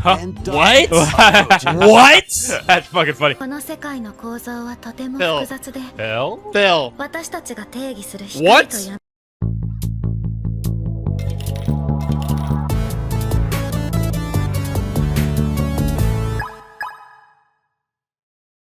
What? What? That's fucking funny. この世界の構造はとても Phil. 複雑で Phil? 私たちが定義する What? 光と闇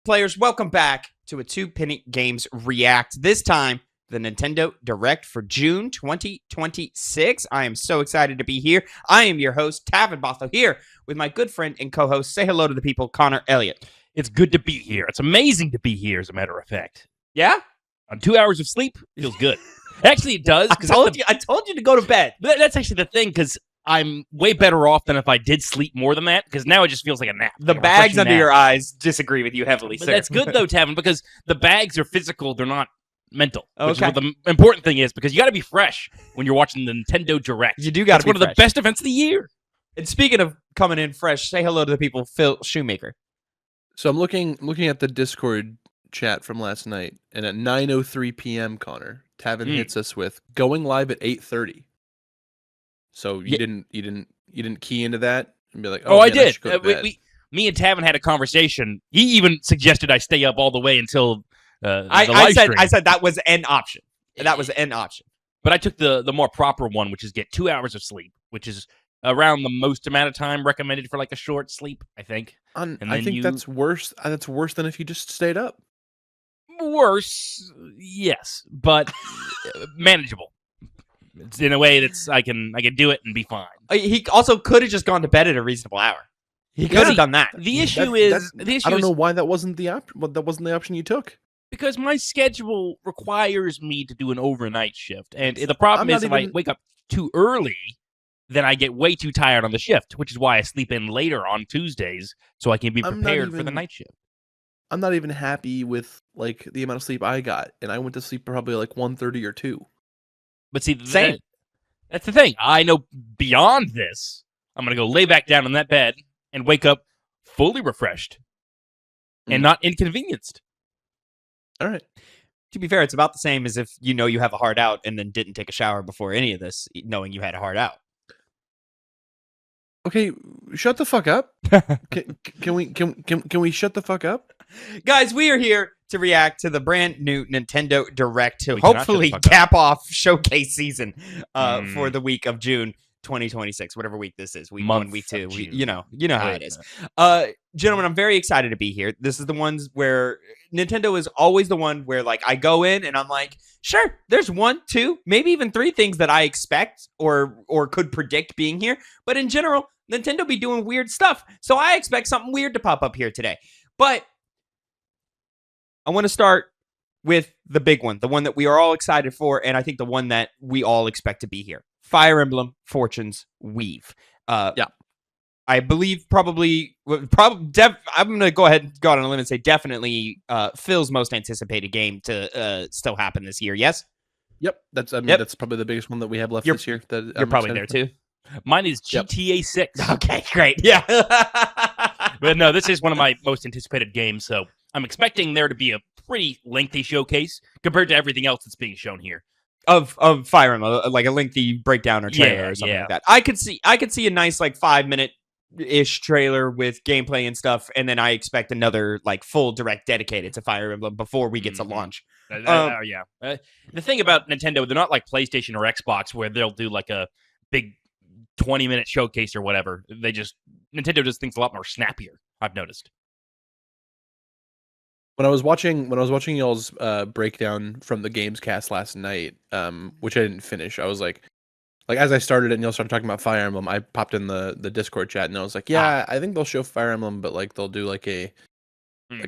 Players, welcome back to a Two Penny Games React. This time, the Nintendo Direct for June 2026. I am so excited to be here. I am your host, Tavin Bothel, here with my good friend and co-host. Say hello to the people, Connor Elliott. It's good to be here. It's amazing to be here, as a matter of fact. Yeah? On 2 hours of sleep, feels good. Actually, it does. I told you to go to bed. That's actually the thing, because I'm way better off than if I did sleep more than that, because now it just feels like a nap. The like bags under nap. your eyes disagree with you heavily, But sir. that's good, though, Tavin, because the bags are physical. They're not mental. Which is Okay. what the important thing is, because you got to be fresh when you're watching the Nintendo Direct. You do got to It's be one of the fresh. best events of the year. And speaking of coming in fresh, say hello to the people, Phil Shoemaker. So I'm looking at the Discord chat from last night, and at 9:03 p.m., Connor, Tavin hits us with going live at 8:30. So you didn't key into that and be like, Oh, man, I did. should go to bed. Me and Tavin had a conversation. He even suggested I stay up all the way until the live stream. I said that was an option. That was an option. But I took the more proper one, which is get 2 hours of sleep, which is around the most amount of time recommended for like a short sleep, I think. I think that's worse. That's worse than if you just stayed up. Worse, yes, but manageable. It's in a way that's I can do it and be fine. He also could have just gone to bed at a reasonable hour. He could have done that. The issue is I don't know why that wasn't the option you took. Because my schedule requires me to do an overnight shift. And the problem is if I wake up too early, then I get way too tired on the shift, which is why I sleep in later on Tuesdays so I can be prepared for the night shift. I'm not even happy with like the amount of sleep I got, and I went to sleep probably like 1:30 or 2. But see, that's the thing. I know beyond this, I'm going to go lay back down in that bed and wake up fully refreshed and not inconvenienced. All right. To be fair, it's about the same as if you know you have a hard out and then didn't take a shower before any of this, knowing you had a hard out. Okay, shut the fuck up. Can we shut the fuck up? Guys, we are here to react to the brand new Nintendo Direct to We cannot hopefully shut the fuck cap off showcase season for the week of June 2026, whatever week this is. Week 1, week 2. You know how it is. Gentlemen, I'm very excited to be here. This is the ones where Nintendo is always the one where like I go in and I'm like, sure, there's 1, 2, maybe even 3 things that I expect or could predict being here. But in general, Nintendo be doing weird stuff. So I expect something weird to pop up here today. But I want to start with the big one, the one that we are all excited for, and I think the one that we all expect to be here. Fire Emblem Fortune's Weave. I believe I'm going to go ahead and go out on a limb and say definitely Phil's most anticipated game to still happen this year, yes? Yep, that's probably the biggest one that we have left this year. You're probably there too. Mine is GTA 6. Okay, great. Yeah. But no, this is one of my most anticipated games, so I'm expecting there to be a pretty lengthy showcase compared to everything else that's being shown here. Of Fire Emblem, like a lengthy breakdown or trailer or something like that. I could see a nice like 5-minute-ish trailer with gameplay and stuff, and then I expect another like full direct dedicated to Fire Emblem before we get to launch. The thing about Nintendo, they're not like PlayStation or Xbox where they'll do like a big 20-minute showcase or whatever. Nintendo does things a lot more snappier, I've noticed. When I was watching y'all's breakdown from the Games Cast last night, which I didn't finish, I was like as I started it and y'all started talking about Fire Emblem, I popped in the Discord chat and I was like, I think they'll show Fire Emblem, but like they'll do like a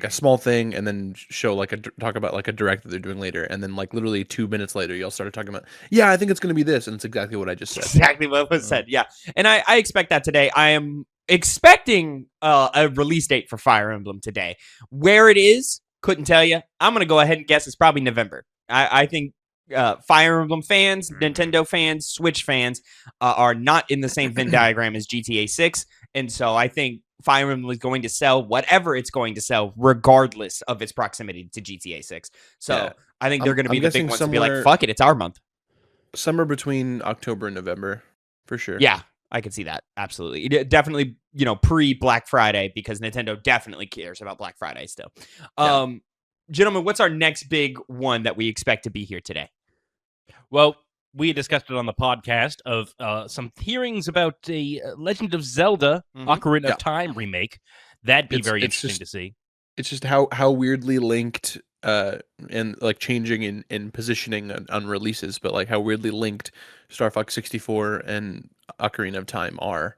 small thing and then show talk about like a direct that they're doing later, and then like literally 2 minutes later y'all started talking about I think it's going to be this, and it's exactly what I just said. Exactly what was said. Yeah, and I expect that today. I am expecting a release date for Fire Emblem today. Where it is, couldn't tell you. I'm going to go ahead and guess it's probably November. I think Fire Emblem fans, Nintendo fans, Switch fans are not in the same Venn diagram as GTA 6. And so I think Fire Emblem is going to sell whatever it's going to sell, regardless of its proximity to GTA 6. So I think they're going to be the big ones to be like, fuck it, it's our month. Somewhere between October and November, for sure. Yeah. I could see that. Absolutely. Definitely, pre Black Friday, because Nintendo definitely cares about Black Friday still. Gentlemen, what's our next big one that we expect to be here today? Well, we discussed it on the podcast of some hearings about a Legend of Zelda Ocarina of Time remake. That'd be very interesting to see. It's just how weirdly linked and like changing in positioning on releases, but like how weirdly linked Star Fox 64 and Ocarina of Time are.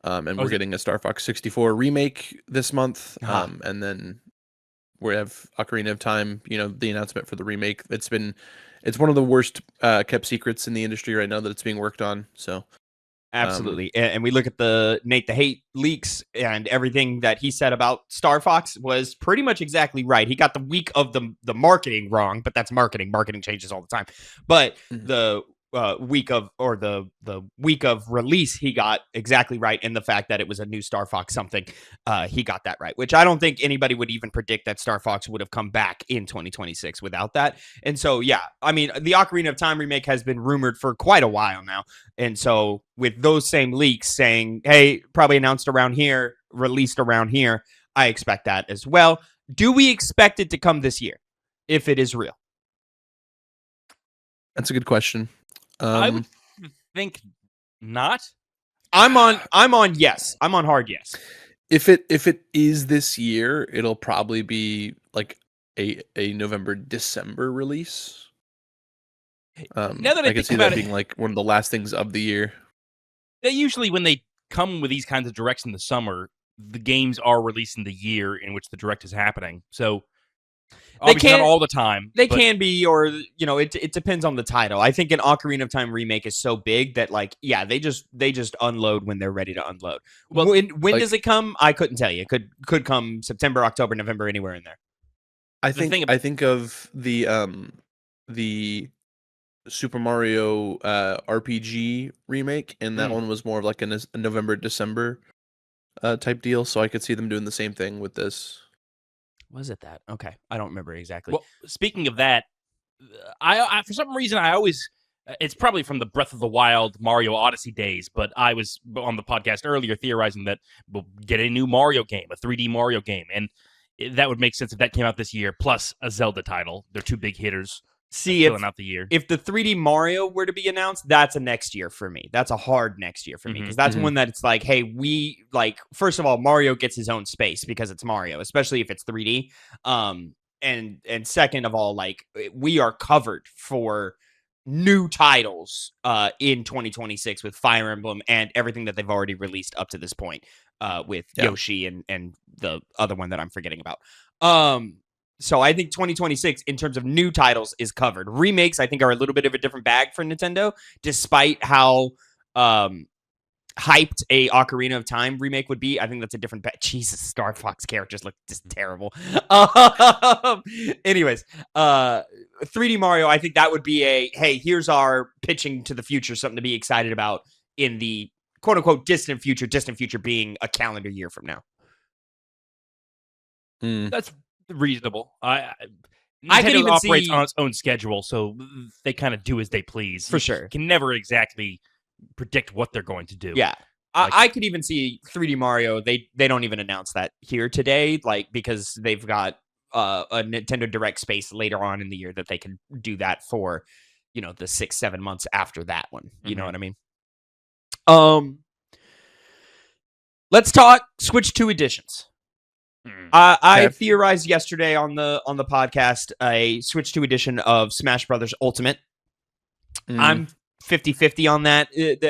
And we're getting a Star Fox 64 remake this month, and then we have Ocarina of Time. The announcement for the remake. It's one of the worst kept secrets in the industry right now that it's being worked on. So. Absolutely. And we look at the Nate the Hate leaks, and everything that he said about Star Fox was pretty much exactly right. He got the week of the marketing wrong, but that's marketing. Marketing changes all the time. But the week of release, he got exactly right. And the fact that it was a new Star Fox something, he got that right, which I don't think anybody would even predict that Star Fox would have come back in 2026 without that. And so, yeah, I mean, the Ocarina of Time remake has been rumored for quite a while now. And so with those same leaks saying, hey, probably announced around here, released around here, I expect that as well. Do we expect it to come this year if it is real? That's a good question. I would think not. I'm on yes. I'm on hard yes. If it is this year, it'll probably be like a November December release. Now that I can see that being like one of the last things of the year. They usually, when they come with these kinds of directs in the summer, the games are released in the year in which the direct is happening. So obviously not all the time. They can be, or it depends on the title. I think an Ocarina of Time remake is so big that they just unload when they're ready to unload. Well, when does it come? I couldn't tell you. It could come September, October, November, anywhere in there. I think of the Super Mario RPG remake, and that one was more of like a November, December type deal. So I could see them doing the same thing with this. Was it that? Okay. I don't remember exactly. Well, speaking of that, I for some reason, I always, it's probably from the Breath of the Wild Mario Odyssey days, but I was on the podcast earlier theorizing that we'll get a new Mario game, a 3D Mario game. And that would make sense if that came out this year, plus a Zelda title. They're two big hitters. Filling out the year. If the 3D Mario were to be announced, that's a next year for me. That's a hard next year for me, because that's one that it's like, hey, we like, first of all, Mario gets his own space because it's Mario, especially if it's 3D. And second of all, like, we are covered for new titles in 2026 with Fire Emblem and everything that they've already released up to this point with Yoshi and the other one that I'm forgetting about. So I think 2026, in terms of new titles, is covered. Remakes, I think, are a little bit of a different bag for Nintendo, despite how hyped a Ocarina of Time remake would be. I think that's a different bag. Jesus, Star Fox characters look just terrible. Anyways, 3D Mario, I think that would be hey, here's our pitching to the future, something to be excited about in the quote-unquote distant future being a calendar year from now. That's reasonable. I can even operates on its own schedule, so they kind of do as they please. For sure. You can never exactly predict what they're going to do. Yeah. I could even see 3D Mario. They don't even announce that here today, like, because they've got a Nintendo Direct space later on in the year that they can do that for, the 6-7 months after that one. You know what I mean? Let's talk Switch 2 editions. I theorized yesterday on the podcast a Switch 2 edition of Smash Brothers Ultimate. I'm 50-50 on that.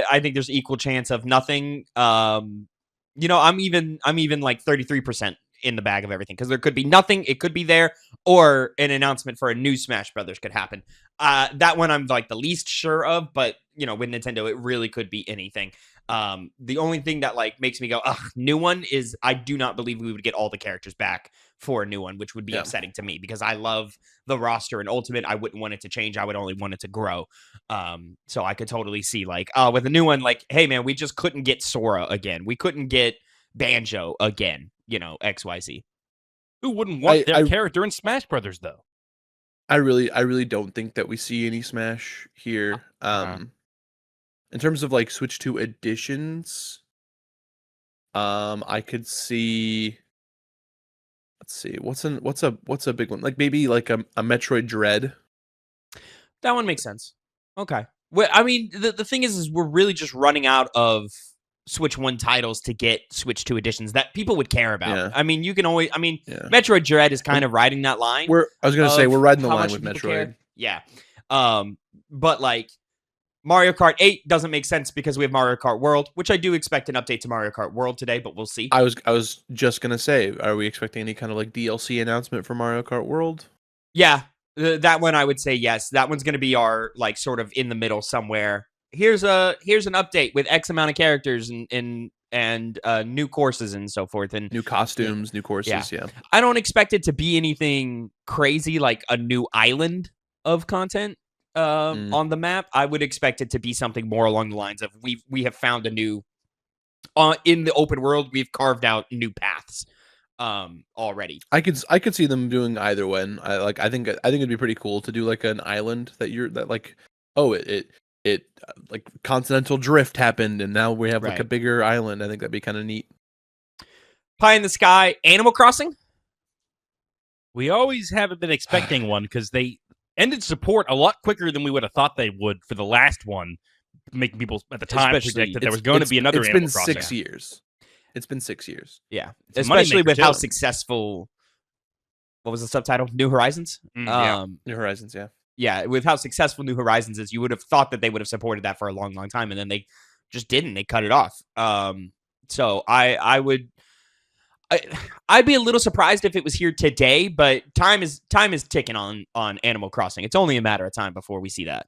I think there's equal chance of nothing. I'm even like 33% in the bag of everything, because there could be nothing, it could be there, or an announcement for a new Smash Brothers could happen. That one I'm like the least sure of, but with Nintendo, it really could be anything. The only thing that like makes me go, new one, is I do not believe we would get all the characters back for a new one, which would be upsetting to me, because I love the roster in Ultimate. I wouldn't want it to change. I would only want it to grow. So I could totally see like, with a new one, like, hey man, we just couldn't get Sora again. We couldn't get Banjo again, XYZ. Who wouldn't want their character in Smash Brothers though? I really don't think that we see any Smash here. In terms of like Switch 2 editions, I could see. Let's see. What's a big one? Like maybe like a Metroid Dread. That one makes sense. Okay. Well, I mean, the thing is we're really just running out of Switch 1 titles to get Switch 2 editions that people would care about. Yeah. I mean, you can always. I mean, Metroid Dread is kind of riding that line. I was gonna say we're riding the line with Metroid. Care. Yeah. But like Mario Kart 8 doesn't make sense because we have Mario Kart World, which I do expect an update to Mario Kart World today, but we'll see. I was just gonna say, are we expecting any kind of like DLC announcement for Mario Kart World? Yeah. That one I would say yes. That one's going to be our like sort of in the middle somewhere. Here's an update with X amount of characters and new courses and so forth and new costumes, new courses. Yeah. I don't expect it to be anything crazy like a new island of content on the map. I would expect it to be something more along the lines of we have found a new in the open world. We've carved out new paths. Already. I could see them doing either one. I think it'd be pretty cool to do like an island it like continental drift happened and now we have like a bigger island. I think that'd be kind of neat. Pie in the Sky, Animal Crossing. We always haven't been expecting one because they ended support a lot quicker than we would have thought they would for the last one, making people at the time predict that there was going to be another Animal Crossing. It's been 6 years. It's been 6 years. Yeah. Especially with how successful. What was the subtitle? New Horizons? New Horizons, yeah. Yeah, with how successful New Horizons is, you would have thought that they would have supported that for a long, long time, and then they just didn't. They cut it off. So I'd be a little surprised if it was here today, but time is ticking on Animal Crossing. It's only a matter of time before we see that.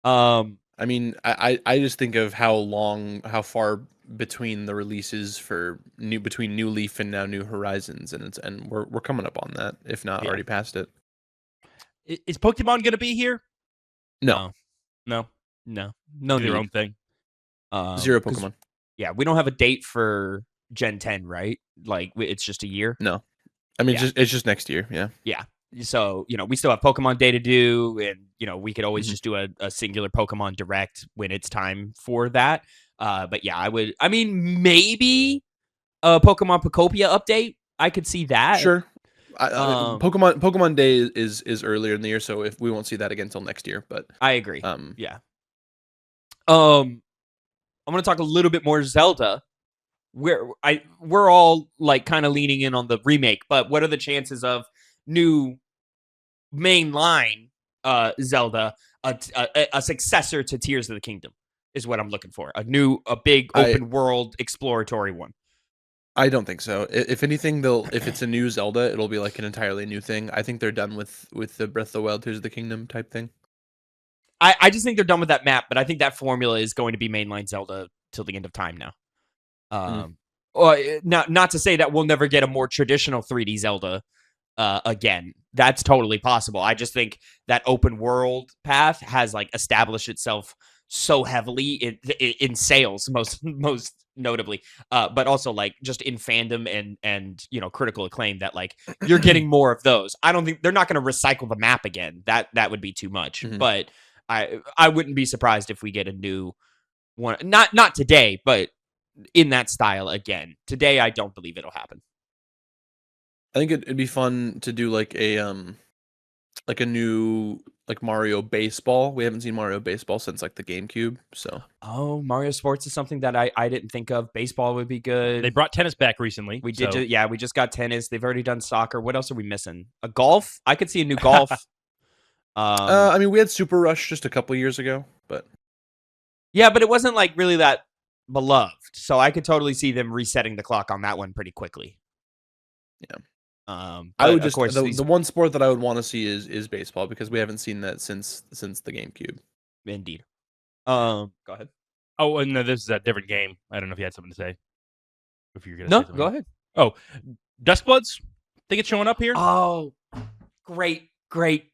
I mean, I just think of how far between the releases for between New Leaf and now New Horizons, and we're coming up on that, if not already past it. Is Pokemon going to be here? No, do their own thing. Zero Pokemon. Yeah, we don't have a date for Gen 10, right? Like it's just a year. No, I mean it's just next year. Yeah. Yeah. So, we still have Pokemon Day to do, and, we could always just do a singular Pokemon Direct when it's time for that. But yeah, maybe a Pokemon Pocopia update. I could see that. Sure. Pokemon Day is earlier in the year, so if we won't see that again until next year, but I agree. Yeah. I'm going to talk a little bit more Zelda. We're all like kind of leaning in on the remake, but what are the chances of new mainline Zelda, a successor to Tears of the Kingdom is what I'm looking for. A big open world exploratory one. I don't think so. If anything, if it's a new Zelda, it'll be like an entirely new thing. I think they're done with the Breath of the Wild, Tears of the Kingdom type thing. I just think they're done with that map, but I think that formula is going to be mainline Zelda till the end of time now. Not to say that we'll never get a more traditional 3D Zelda again. That's totally possible. I just think that open world path has like established itself so heavily in sales, most notably, but also like just in fandom and critical acclaim that like you're getting more of those. I don't think they're not going to recycle the map again. That would be too much. But I wouldn't be surprised if we get a new one. Not today, but in that style again. Today, I don't believe it'll happen. I think it'd be fun to do like a new like Mario Baseball. We haven't seen Mario Baseball since like the GameCube. So Mario Sports is something that I didn't think of. Baseball would be good. They brought tennis back recently. We did. We just got tennis. They've already done soccer. What else are we missing? A golf? I could see a new golf. I mean, we had Super Rush just a couple years ago, but yeah, but it wasn't like really that beloved. So I could totally see them resetting the clock on that one pretty quickly. Yeah. I would just the one sport that I would want to see is baseball because we haven't seen that since the GameCube. Indeed. Go ahead. Oh, no, this is a different game. I don't know if you had something to say. If you're gonna say something. Go ahead. Oh, Duskbloods. Think it's showing up here? Oh, great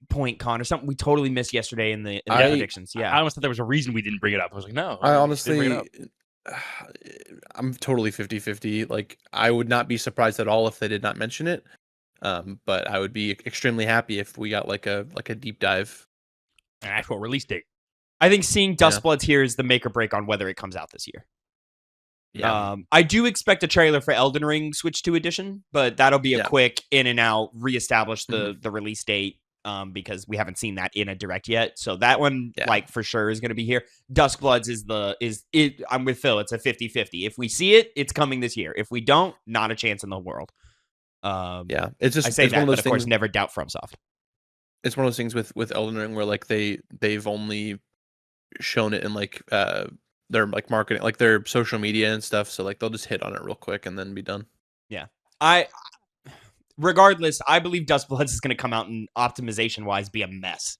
point, Connor. Something we totally missed yesterday in the predictions. Yeah, I almost thought there was a reason we didn't bring it up. I was like, no. I honestly, I'm totally 50-50. Like, I would not be surprised at all if they did not mention it. But I would be extremely happy if we got like a deep dive. An actual release date. I think seeing Dustbloods here is the make or break on whether it comes out this year. Yeah. I do expect a trailer for Elden Ring Switch 2 edition, but that'll be a quick in and out, reestablish the release date, because we haven't seen that in a direct yet. So that one, like, for sure is going to be here. Dustbloods is it. I'm with Phil. It's a 50-50. If we see it, it's coming this year. If we don't, not a chance in the world. It's just I say it's that, one of those but of things, course, never doubt FromSoft. It's one of those things with Elden Ring where like they've only shown it in like their like marketing, like their social media and stuff. So like they'll just hit on it real quick and then be done. Yeah, regardless, I believe Dustbloods is going to come out and optimization wise be a mess.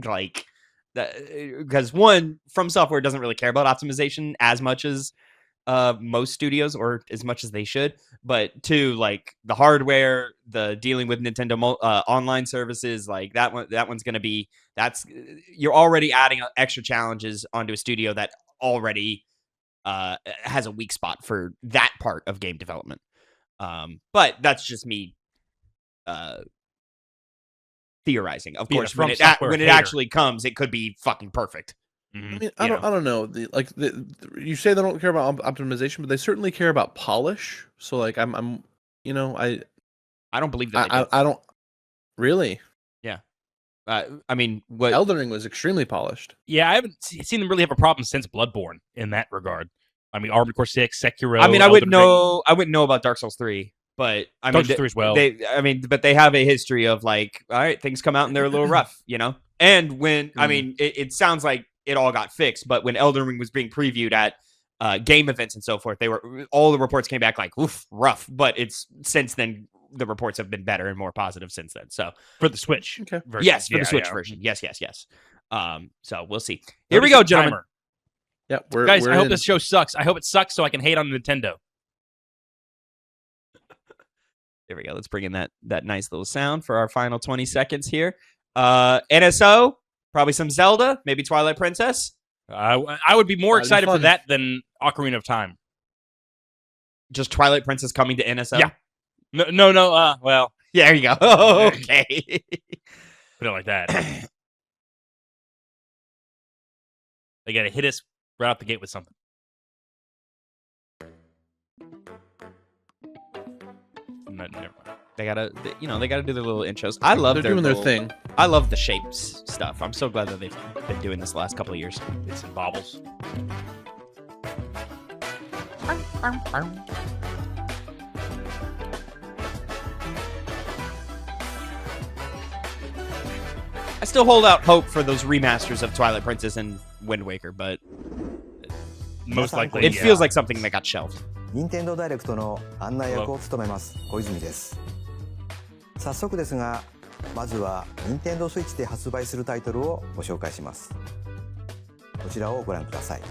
Like, because one, From Software doesn't really care about optimization as much as most studios, or as much as they should. But two, like the hardware, the dealing with Nintendo online services, like that one's going to be, you're already adding extra challenges onto a studio that already has a weak spot for that part of game development. But that's just me theorizing. Of course, when it actually comes, it could be fucking perfect. I mean, I don't know. You say they don't care about optimization, but they certainly care about polish. So like, I don't believe that. I don't really. Yeah. I mean, what Elden Ring was extremely polished. Yeah, I haven't seen them really have a problem since Bloodborne in that regard. I mean, Armored Core 6, Sekiro. I mean, I wouldn't know about Dark Souls 3, but I mean, Dark Souls 3 as well. But they have a history of like, all right, things come out and they're a little rough, you know. And when I mean, it sounds like it all got fixed, but when Elden Ring was being previewed at game events and so forth, all the reports came back like, oof, rough. But it's since then, the reports have been better and more positive since then. So for the Switch, version. Yes, for the Switch version, yes. So we'll see. Here we go, gentlemen. Yeah, guys. I hope this show sucks. I hope it sucks so I can hate on Nintendo. There we go. Let's bring in that nice little sound for our final 20 seconds here. NSO, probably some Zelda, maybe Twilight Princess. I would be more excited for that than Ocarina of Time. Just Twilight Princess coming to NSO? Yeah. No. Well, yeah, there you go. Okay. Put it like that. They got to hit us right out the gate with something. No, never mind. They gotta do their little intros. I love they're doing their thing. I love the shapes stuff. I'm so glad that they've been doing this the last couple of years. It's some baubles. I still hold out hope for those remasters of Twilight Princess and Wind Waker, but most likely it feels like something that got shelved. 任天堂ダイレクトの案内役を務めます小泉です。早速ですが、まずは任天堂スイッチで発売するタイトルをご紹介します。こちらをご覧ください。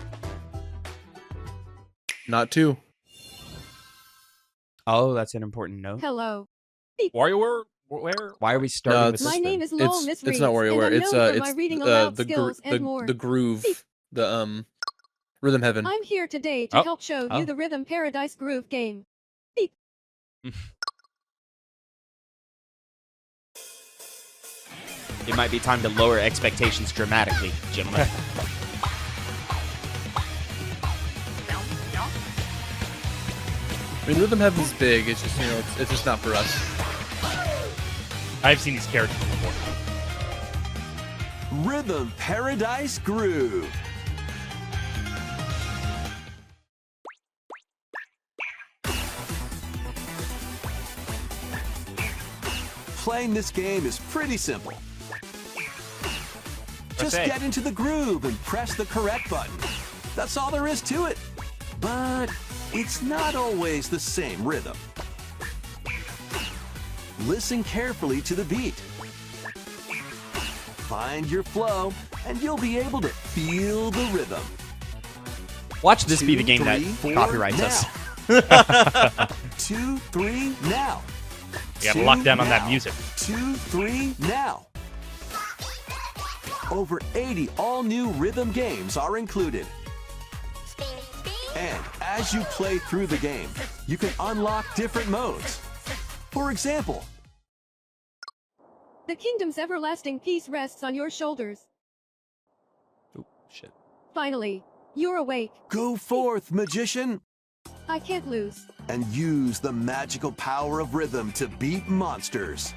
Not two. Oh, that's an important note. Hello. WarioWare? Why are we starting with this? My name is Lowell Miss It's not WarioWare. It's the groove, the Rhythm Heaven. I'm here today to help show you the Rhythm Paradise Groove game. Beep. It might be time to lower expectations dramatically, gentlemen. I mean, Rhythm Heaven's big. It's just it's just not for us. I've seen these characters before. Rhythm Paradise Groove. Playing this game is pretty simple. Just get into the groove and press the correct button. That's all there is to it. But it's not always the same rhythm. Listen carefully to the beat. Find your flow, and you'll be able to feel the rhythm. Watch this be the game that copyrights us. 2, 3, now. You gotta lock down on that music. 2, 3, now. Over 80 all-new rhythm games are included. And as you play through the game, you can unlock different modes. For example, the kingdom's everlasting peace rests on your shoulders. Shit. Finally, you're awake. Go forth, magician, I can't lose. and use the magical power of rhythm to beat monsters.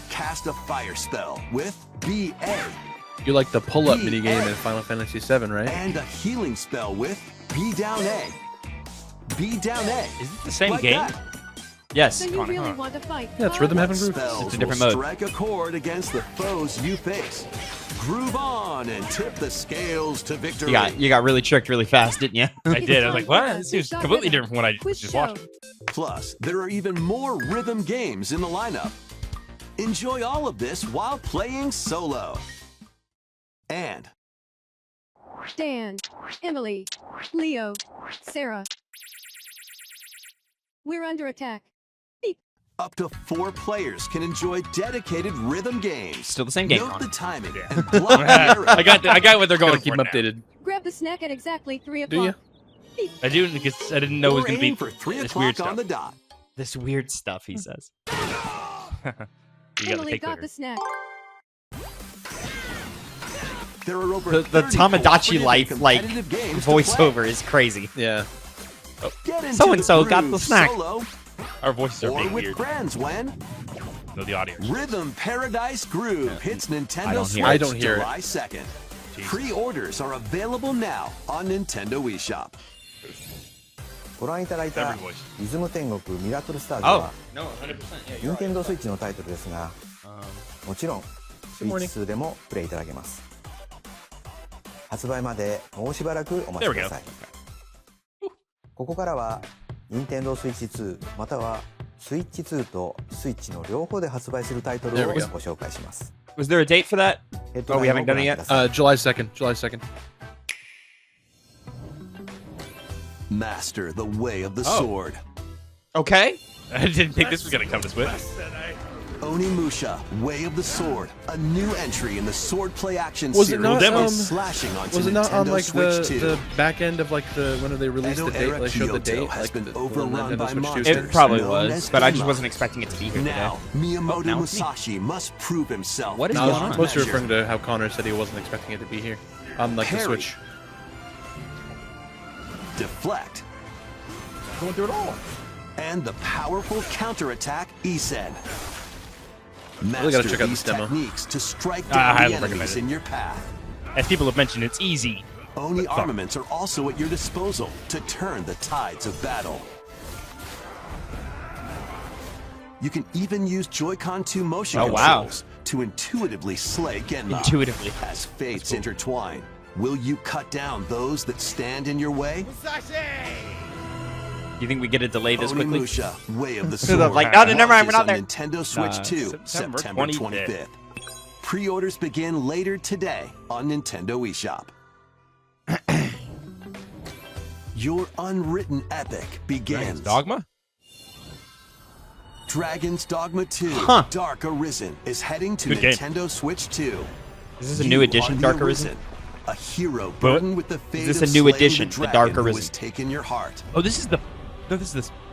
Cast a fire spell with BA You like the pull-up B, minigame A. in Final Fantasy VII, right? and a healing spell with B down A. B down A. Is it the same Like game? that. Yes. So you really want to fight? Yeah, it's huh? Rhythm What Heaven Groove. spells It's a different will mode. strike a chord against the foes you face? Groove on and tip the scales to victory. You got really tricked really fast, didn't you? I did. I was like, what? This seems completely different from what I Quiz just show. watched. Plus, there are even more rhythm games in the lineup. Enjoy all of this while playing solo. And Dan, Emily, Leo, Sarah. We're under attack. up to 4 players can enjoy dedicated rhythm games. Still the same game. Note Connor. the timing and block the arrow. I got what they're going Gotta keep for them now. updated. Grab the snack at exactly 3 Do you? o'clock. I do because I didn't know it was We're going to be aiming for 3 this weird o'clock on stuff. the dot. This weird stuff, he says. You got the Emily cake got later. the snack. There are over The 30 Tamagotchi cooperative life and like competitive games to voiceover is crazy. Yeah. Get into So-and-so the got the groove snack. Solo Our voices are or being with weird. friends when No, the audio. Rhythm Paradise Groove hits Nintendo Switch I don't hear it. July 2nd. Jesus. Pre-orders are available now on Nintendo eShop. ご覧いただいた Every voice. リズム天国ミラクルスターズ Oh, は No, 100%. Yeah, 任天堂スイッチのタイトルですがもちろんスイッチ2でもプレイいただけます発売までもうしばらくお待ちくださいここからは任天堂スイッチ2またはスイッチ2とスイッチの両方で発売するタイトルを There ご we go. 紹介します Was there a date for that? ヘッド Oh, ラ we インを haven't ご done 覧 it く yet? ださい July 2nd. July 2nd. Master the way of the Oh. sword. Okay. I didn't think this was going to come this way. Onimusha, Way of the Sword, a new entry in the swordplay action Was it series. not, and um, slashing onto Was it not on Nintendo like Switch 2. the back end of like the when they released the date? Edo-era They showed the Kyoto date. has Like been the overrun Nintendo by Switch 2 monsters. stickers. It probably known was, as but I just Gema. wasn't expecting it to be here today. Now, Miyamoto now it's me. Musashi must prove himself. What is No, I was going on? mostly measure. referring to how Connor said he wasn't expecting it to be here on like the Parry. Switch. Deflect. Going through it all. And the powerful counterattack Isen. Really gotta Master check out these this demo. techniques to strike I down highly the enemies recommend it. in your path. As people have mentioned, it's easy. Oni But fuck. armaments are also at your disposal to turn the tides of battle. You can even use Joy-Con 2 motion Oh, wow. controls to intuitively slay Genma. Intuitively. As fates intertwine, will you cut down those that stand in your way? You think we get it delayed this quickly? Onimusha, Way of the They're Sword. like, no, never mind, we're not launches there. on Nintendo Switch 2, September September 25th. 25th. Pre-orders begin later today on Nintendo eShop. Your unwritten epic begins. Dogma? Dragon's Dogma 2 Huh. Dark Arisen is heading to Good game. Nintendo Switch 2. Is this a You new are edition, the Dark Arisen? A hero burdened with the fate this of a new slaying edition, the the dragon Dark who Arisen? has taken your heart. Oh, this is the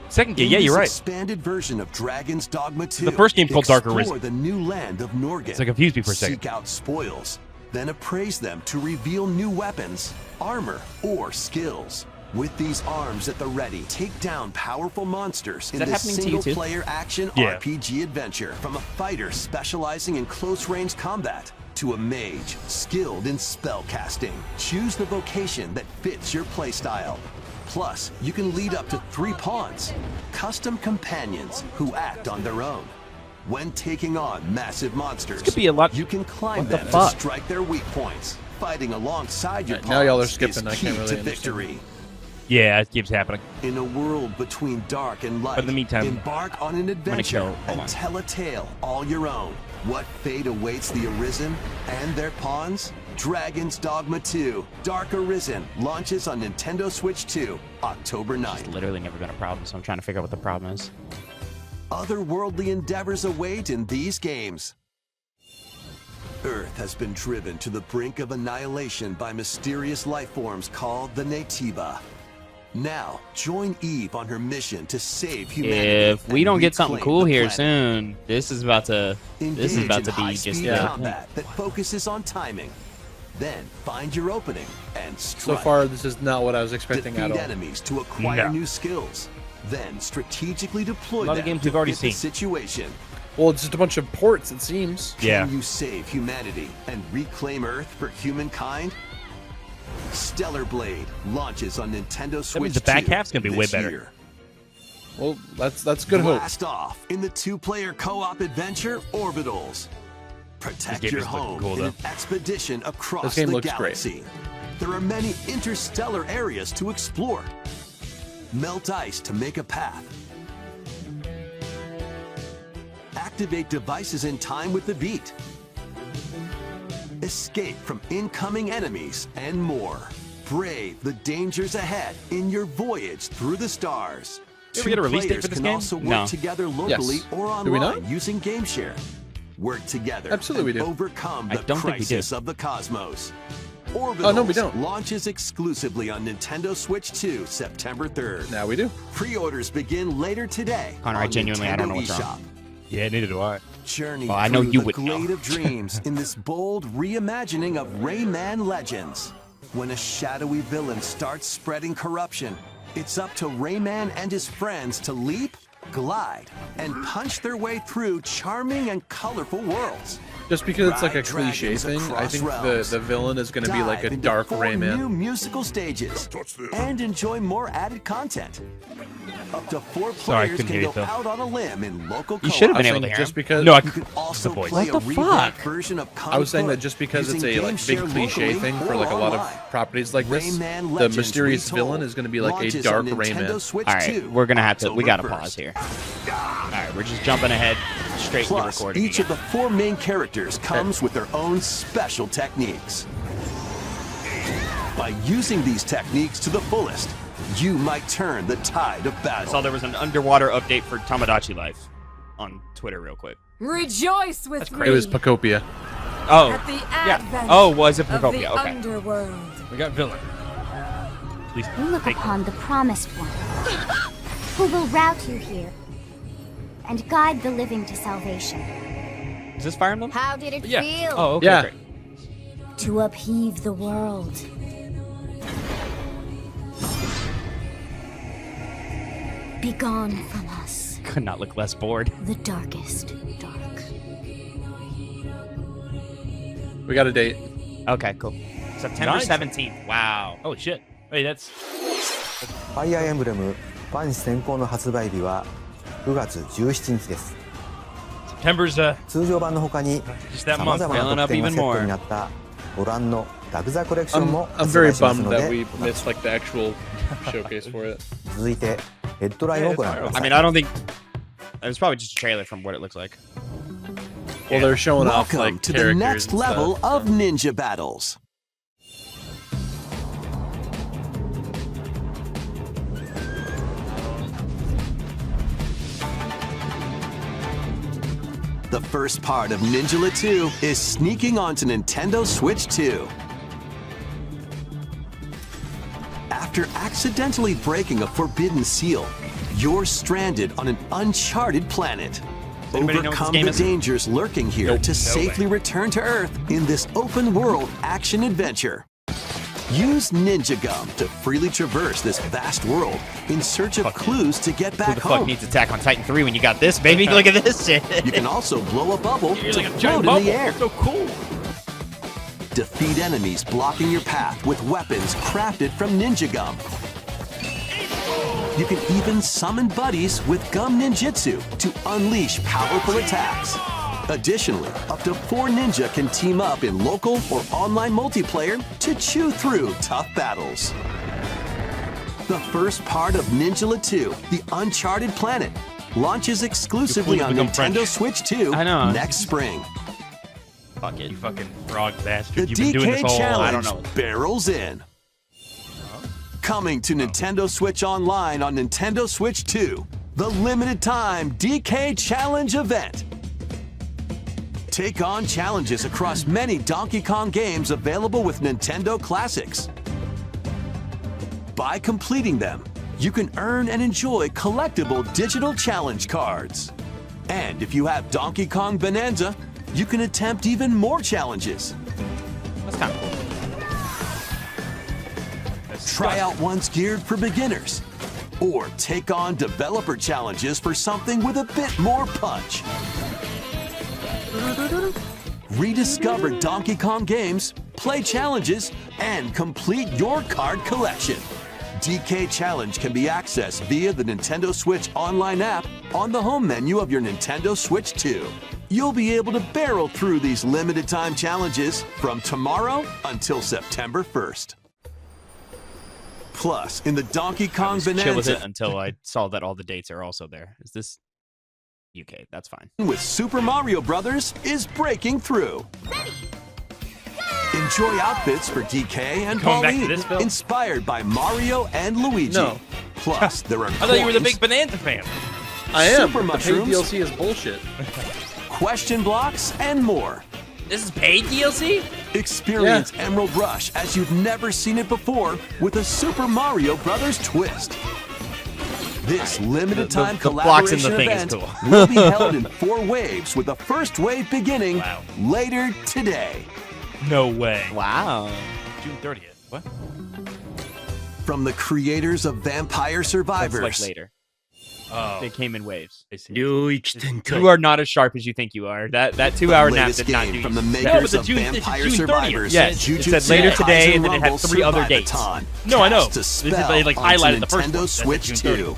second game. In Yeah, you're this right. expanded version of Dragon's Dogma 2. The first game's called Dark explore Arisen. the new land of Norgin. So confused me for a second. Seek out spoils, then appraise them to reveal new weapons, armor, or skills. With these arms at the ready, take down powerful monsters in that this happening to you too? single-player action Yeah. RPG adventure. From a fighter specializing in close-range combat to a mage skilled in spell casting. Choose the vocation that fits your playstyle. Plus, you can lead up to 3 pawns, custom companions who act on their own. When taking on massive monsters, could be a lot- you can climb What the them fuck? to strike their weak points. Fighting alongside your Alright, now y'all are pawns skipping, is I key can't really to understand. victory. Yeah, it keeps happening. In a world between dark and light, in the meantime, embark on an adventure kill- hold on. and tell a tale all your own. What fate awaits the Arisen and their pawns? Dragon's Dogma 2 Dark Arisen launches on Nintendo Switch 2, October 9th. It's literally never been a problem, so I'm trying to figure out what the problem is. Otherworldly endeavors await in these games. Earth has been driven to the brink of annihilation by mysterious life forms called the Nativa. Now, join Eve on her mission to save humanity. If we and don't get something reclaim cool the here planet. soon, this is about to Engage be in just high-speed combat that focuses on timing. Then find your opening and strike. So far, this is not what I was expecting at Defeat all. enemies to acquire new skills. Then strategically deploy A lot them of games to we've already fit the seen. situation. Well, it's just a bunch of ports, it seems. Can you save humanity and reclaim Earth for humankind? Stellar Blade launches on Nintendo Switch. That means the back 2 half's gonna be way this better. year. Well, that's good hope. Blast off in the 2-player co-op adventure Orbitals. Protect game your is looking home cool, in though. an expedition across This game the looks great. galaxy. There are many interstellar areas to explore. Melt ice to make a path. Activate devices in time with the beat. Escape from incoming enemies and more. Brave the dangers ahead in your voyage through the stars. Did we get a release date for this Can game? also work No. together locally Yes. or Do we online not? using GameShare. Work together Absolutely we and do. overcome I the don't think we do. crisis of the cosmos. Orbitals Oh, no, we don't. launches exclusively on Nintendo Switch 2 September 3rd. Now we do. Pre-orders begin later today. Connor, I on genuinely- I don't know Nintendo what's wrong. eShop. Yeah, neither do I. Journey Well, I know through you the would know. glade of dreams in this bold reimagining of Rayman Legends. When a shadowy villain starts spreading corruption, it's up to Rayman and his friends to leap, glide, and punch their way through charming and colorful worlds. Just because it's like a Ride cliche dragons thing, I across think realms. the villain is going to be like a Dive into dark 4 Rayman. new musical stages and enjoy more added content. Up to 4 Sorry, I players couldn't can hear you, go Phil. out on a limb in local You should have co-op. been I able was to saying hear just him. because No, I You can also voice. play What a the revamped fuck? version of I was saying Comic that just because it's using a like big GameShare cliche locally thing for or like a lot of online. properties like this, Rayman the Legends mysterious Retold villain is going to be like a launches dark on Nintendo Rayman. Switch All right, 2, we're gonna have to. We gotta October pause 1st. here. All right, we're just jumping ahead straight to Plus, recording. each of again. the 4 main characters comes with their own special techniques. By using these techniques to the fullest, you might turn the tide of I battle. saw there was an underwater update for Tamagotchi Life on Twitter, real quick. Rejoice with It was Pacopia. Oh, at the yeah. advent Oh, was it of the Procopia? Okay. underworld. We got villain. At least You look fake upon the promised one, who will route you here and guide the living to salvation. Is this Fire Emblem? How did it Yeah. feel Oh, okay. Yeah. Great. to upheave the world? Begone from us, Could not look less bored. the darkest dark. We got a date. Okay, cool. September Nice. 17th. Wow. Holy shit. Hey, that's ファイアーエンブレムファン先行の発売日は9月17日です。 September's 通常版の他に just that さま month. ざま filling な up 特典が even セット more. になったご覧のラグザコレクション I'm も I'm 発 very 売します bummed の that で we missed like the actual showcase for it. 続いてヘッドラインをご覧くだ I さい。 mean, I don't think it was probably just a trailer from what it looks like. Well, they're showing off Welcome like to the characters next and level stuff, of ninja battles. The first part of Ninjala 2 is sneaking onto Nintendo Switch 2. After accidentally breaking a forbidden seal, you're stranded on an uncharted planet. anybody know what this Overcome game the is? dangers lurking here to safely return to Earth in this open-world action adventure. Use Ninja Gum to freely traverse this vast world in search of clues to get Who back the fuck home. needs Attack on Titan 3 when you got this, baby? Look at this shit. You can also blow a bubble You're to like a float giant in bubble. the air. So cool. Defeat enemies blocking your path with weapons crafted from Ninja Gum. You can even summon buddies with Gum Ninjutsu to unleash powerful attacks. Additionally, up to 4 ninja can team up in local or online multiplayer to chew through tough battles. The first part of Ninjala 2, The Uncharted Planet, launches exclusively on become Nintendo French. Switch 2 I know. next spring. Fuck it. You fucking frog The bastard. You've been doing this DK all. Challenge I don't know. barrels in. Coming to Nintendo Switch Online on Nintendo Switch 2, the limited time DK Challenge event. Take on challenges across many Donkey Kong games available with Nintendo Classics. By completing them, you can earn and enjoy collectible digital challenge cards. And if you have Donkey Kong Bonanza, you can attempt even more challenges. That's kind of cool. Try out ones geared for beginners. Or take on developer challenges for something with a bit more punch. Rediscover Donkey Kong games, play challenges, and complete your card collection. DK Challenge can be accessed via the Nintendo Switch online app on the home menu of your Nintendo Switch 2. You'll be able to barrel through these limited time challenges from tomorrow until September 1st. Plus, in the Donkey Kong Bonanza... Chill with it until I saw that all the dates are also there. Is this... UK, that's fine. With Super Mario Brothers is breaking through. Ready. Enjoy outfits for DK and Pauline, inspired by Mario and Luigi. No. Plus, there are I thought you were the big Bonanza fan. I am. Super The paid mushrooms, DLC is bullshit. question blocks, and more. This is paid DLC? Experience Emerald Rush as you've never seen it before with a Super Mario Brothers twist. This limited time collaboration event will be held in 4 waves, with the first wave beginning later today. No way. Wow. June 30th. What? From the creators of Vampire Survivors. That's like later. Oh. They came in waves. I see. You are not as sharp as you think you are. That 2-hour nap did not do from the you. makers of Vampire Survivors. Yes, it said later today, and then it had 3 other dates. No, I know. They like highlighted the first Nintendo one. Switch 2.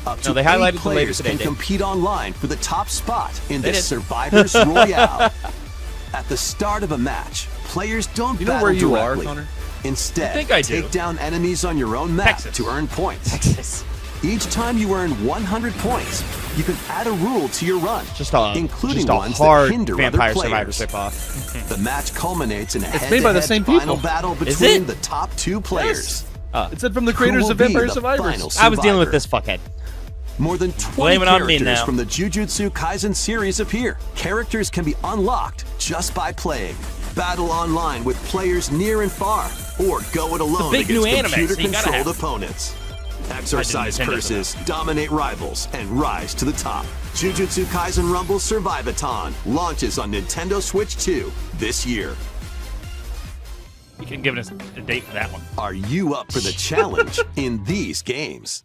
Up to they highlighted 8 the later players today. can compete online for the top spot in the Survivors Royale. At the start of a match, players don't You know battle where you directly. are, Connor? Instead, think I do. take down enemies on your own map Texas. to earn points. Texas. Each time you earn 100 points, you can add a rule to your run, including just a ones hard that hinder Vampire other Survivors players. ripoff. The match culminates in a made by the head-to-head same final people. battle Is between it? the top 2 players. It said from the Who creators will of be Vampire the Survivors. final I was dealing with survivor? this fuckhead. More than 20 Blame it on me characters now. from the Jujutsu Kaisen series appear. Characters can be unlocked just by playing. Battle online with players near and far, or go it alone big new against anime, so you gotta computer-controlled have it. opponents. Exercise Nintendo for curses, dominate rivals, and rise to the top. Jujutsu Kaisen Rumble Survivathon launches on Nintendo Switch 2 this year. You can give us a date for that one. Are you up for the challenge in these games?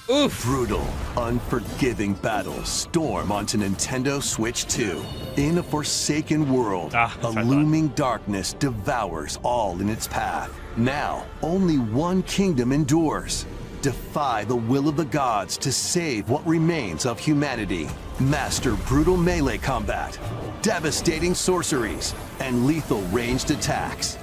Oof. Brutal, unforgiving battles storm onto Nintendo Switch 2. In a forsaken world, that's a what I thought. looming darkness devours all in its path. Now, only one kingdom endures. Defy the will of the gods to save what remains of humanity. Master brutal melee combat, devastating sorceries, and lethal ranged attacks.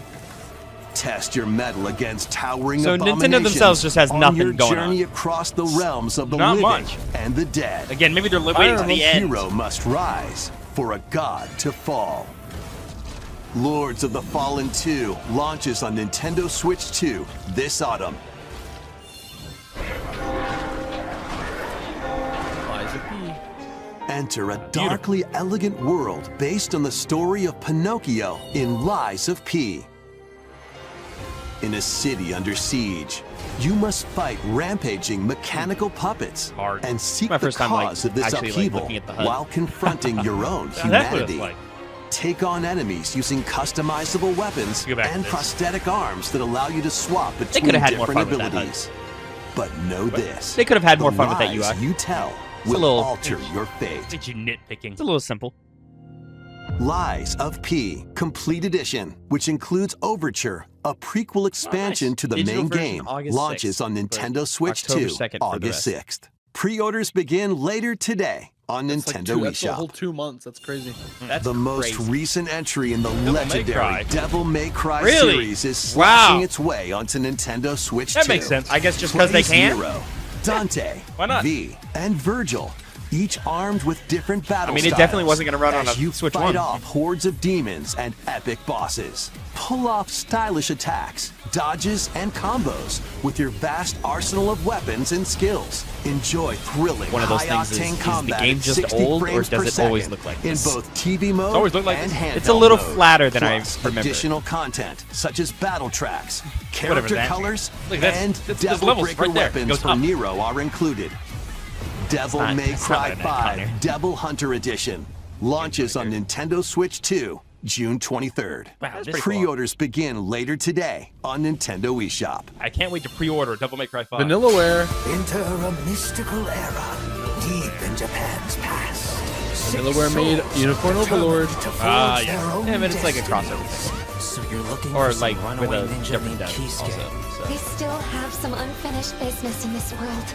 Test your mettle against towering So Nintendo abominations themselves just has on nothing your going journey across the realms of the Not living much. and the dead. Again, maybe they're waiting to A the end. hero must rise for a god to fall. Lords of the Fallen 2 launches on Nintendo Switch 2 this autumn. Enter a darkly elegant world based on the story of Pinocchio in Lies of P. In a city under siege, you must fight rampaging mechanical puppets Hard. and seek My the first time, cause of this actually, upheaval looking at the HUD. while confronting your own That's what it's humanity. like. Take on enemies using customizable weapons Go back to and this. prosthetic arms that allow you to swap between could have had more different fun with that, abilities. But know this. They could have had more the fun with that lies UI. you tell a will little- alter your fate. Look at you nitpicking. It's a little simple. Lies of P Complete Edition, which includes Overture, a prequel expansion to the Digital main version game, August launches 6th, on Nintendo Switch October 2 2nd for the August rest. 6th. Pre-orders begin later today on That's like Nintendo that's a whole eShop. 2 months. That's crazy. That's The most crazy. recent entry in the May legendary Cry. Devil May Cry Really? series is Wow. slashing its way onto Nintendo Switch 2. That makes sense. I guess just because they Plays can. Nero, Dante, Why not? V, and Virgil, each armed with different battle I mean, it definitely styles wasn't gonna run on as a you Switch fight 1. off hordes of demons and epic bosses. Pull off stylish attacks, dodges, and combos with your vast arsenal of weapons and skills. Enjoy thrilling, One of those things is high-octane the combat game at just 60 old, or frames does per it always second look like in this? both TV mode always looked like and this. handheld It's a little mode. flatter than I Plus, remember. additional content such as battle tracks, Whatever character that colors, Look, that's- and that's Devil levels Breaker right there. It weapons goes for up. Nero are included. Devil not- May that's not Cry what I meant, 5 Connor. Devil Hunter Edition launches on Nintendo Switch 2 June 23rd. Wow, Pre-orders begin later today on Nintendo eShop. I can't wait to pre-order Devil May Cry 5. Vanillaware. Enter a mystical era deep in Japan's past. Vanillaware made Unicorn Overlord. Yeah, but it's like a crossover thing. So you're looking Or for like some with runaway a ninja different named dev Kisuke. also. We So. still have some unfinished business in this world.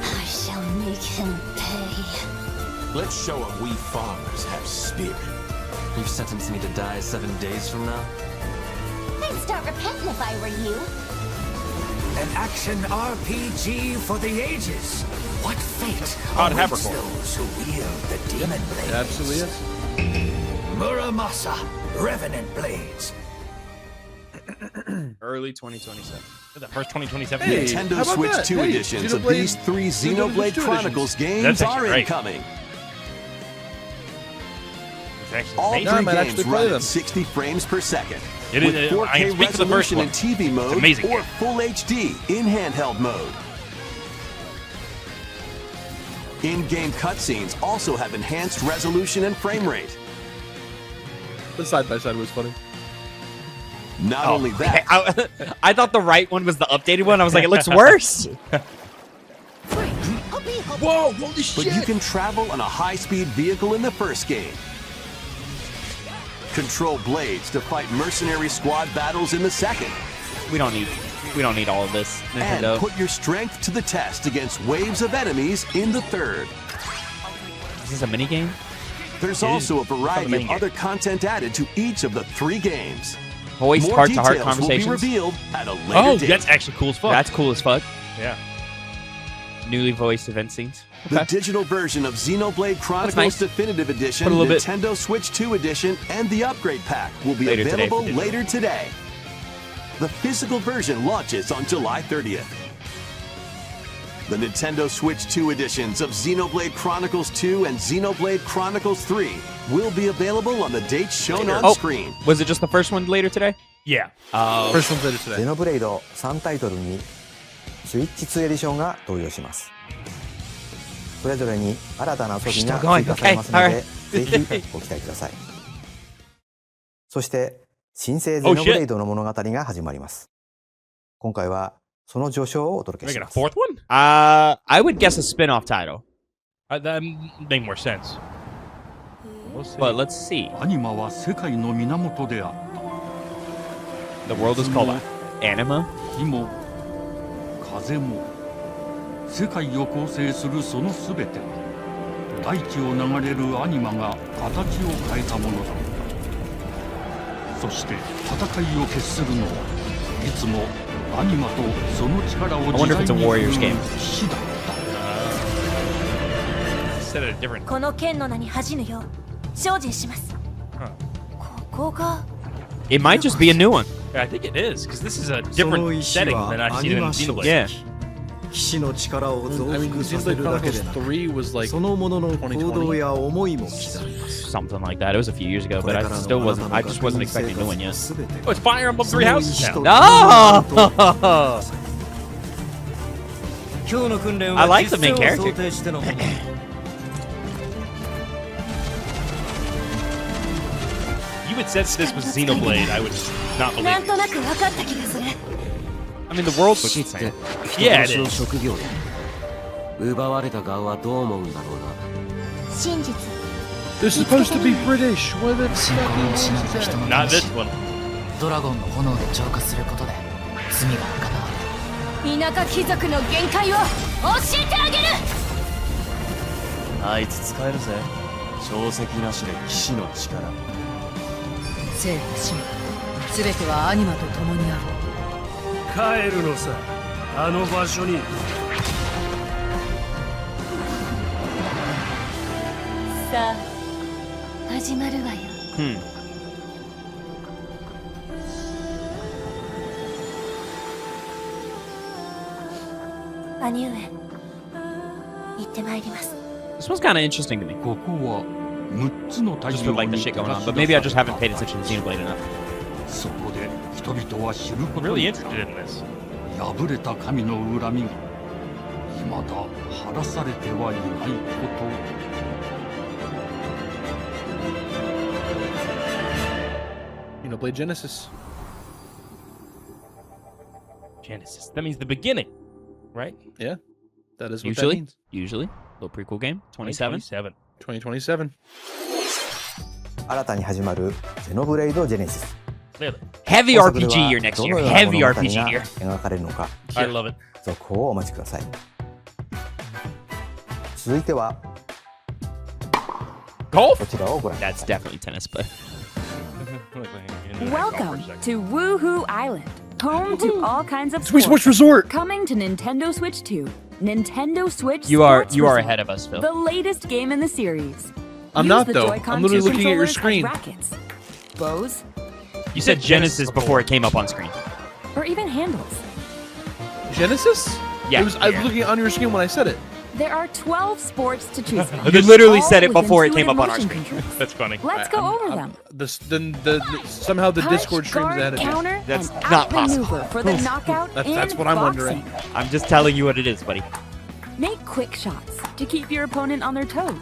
I shall make him pay. Let's show what we farmers have spirit. You've sentenced me to die 7 days from now? I'd start repenting if I were you. An action RPG for the ages. What fate Odd awaits Havercorn. those who wield the demon blades? It absolutely is. Muramasa, Revenant Blades. Early 2027. The first 2027. Hey, Nintendo how about Switch that? 2 Hey, editions of Xenoblade- these three Xenoblade Xenoblade 2 Chronicles That's games actually are great. incoming. It's actually All amazing. No, I three might games actually play run them. at 60 frames per second. It with is- 4K I speak for the first resolution one. in TV mode amazing or game. Full HD in handheld mode. In-game cutscenes also have enhanced resolution and frame rate. The side-by-side was funny. Not only that, I thought the right one was the updated one. I was like, it looks worse. Whoa, holy but you can travel on a high-speed vehicle in the first game. Control blades to fight mercenary squad battles in the second. We don't need all of this, And Nintendo. put your strength to the test against waves of enemies in the third. Is this a mini game? There's It also a is. variety It's of a other content added to each of the three games. Voice More heart-to-heart details will be conversations. revealed at a later Oh, date. that's actually cool as fuck. That's cool as fuck. Yeah. Newly voiced event scenes. The digital version of Xenoblade Chronicles nice. Definitive Edition, Put a little bit- Nintendo Switch 2 Edition, and the Upgrade Pack will be Later today for available digital. later today. The physical version launches on July 30th. The Nintendo Switch 2 editions of Xenoblade Chronicles 2 and Xenoblade Chronicles 3 will be available on the dates shown on Oh. screen. Was it just the first one later today? Yeah. First one played it ゼ today. ノブレイド3タイトルにスイッチ2エディションが登場します。それぞれに新たな遊びが追加されますので、ぜひご期待ください。そして新生ゼノブレイドの物語が始まります。今回はその序章をお届けし Making a ます。 fourth one? I would guess a spin-off title, That make more sense. We'll see. but let's see. アニマは世界の源であった。 The world is called Anima. 火も風も世界を構成するそのすべては大地を流れるアニマが形を変えたものだった。そして戦いを決するのはいつもアニマとその力を I wonder if it's a Warriors game. 騎士だった。 Said it different. この剣の名に恥じぬよう精進します。ここが It might just be a new one. I think it is, because this is a different setting than I've seen in Xenoblade. Yeah. 騎士の力を増 I mean, 幅させ Xenoblade るだけで Chronicles なく、 3 was like そのものの行動や思いも刻みます。 Something like that. It was a few years ago, but I still wasn't. I just wasn't expecting a new one yet. Oh, it's Fire Emblem Three Houses now. No! 今日の訓練 I は like the 実 main 戦を character. 想定してのもの。 You would sense this was Xenoblade, I would not believe なん it. となく分かった気がする。 I mean, the world's what he's saying. Yeah, it 人殺しの is. 職業で奪われた側はどう思うんだろうな。真実 they're supposed to be British. What the 信仰を失った人の Not 魂 this one. ドラゴンの炎で浄化することで罪が賄われる。田舎貴族の限界を教えてあげる。あいつ使えるぜ。小石なしで騎士の力。生と死すべてはアニマと共にある。帰るのさ、あの場所に。さあ始まるわよ。 兄上、行ってまいります。 This one's kind of interesting to me. ここは6つの太 Just 陽 with like に the shit 照 going ら on, し but 出 maybe I さ just れ haven't た paid attention to Xenoblade enough. そこで人々は知るこ I'm と really に interested in this. 破れた神の恨みが未だ晴らされてはいないこと。Xenoblade Genesis. Genesis. That means the beginning, right? Yeah, that is what that means. Usually, little prequel game. 2027. 2027. 新たに始まるゼノブレイドジェネシス。 Heavy RPG year next year. Heavy RPG year. 描かれるのか。 I love it. 続報をお待ちください。続いては golf. こちらをご覧くだ That's さい。 definitely tennis, but Welcome to Woohoo Island, home to all kinds of Sweet Sports Resort. Coming to Nintendo Switch 2. Nintendo Switch you are Sports Resort. Resort, ahead of us, Phil. the latest game in the series. I'm Use not the though. Joy-Con I'm literally 2 looking at your controllers as screen. rackets, bows, You said Genesis before it came up on screen. or even handles. Genesis? Yeah. I was looking on your screen when I said it. There are 12 sports to choose from. You literally all said it with before it came up on our intuitive screen. motion controls. That's funny. Let's go over them. Somehow the Punch, Discord stream is guard, ahead of me. counter, That's and not possible. outmaneuver for the knockout That's in what I'm boxing. wondering. I'm just telling you what it is, buddy. Make quick shots to keep your opponent on their toes.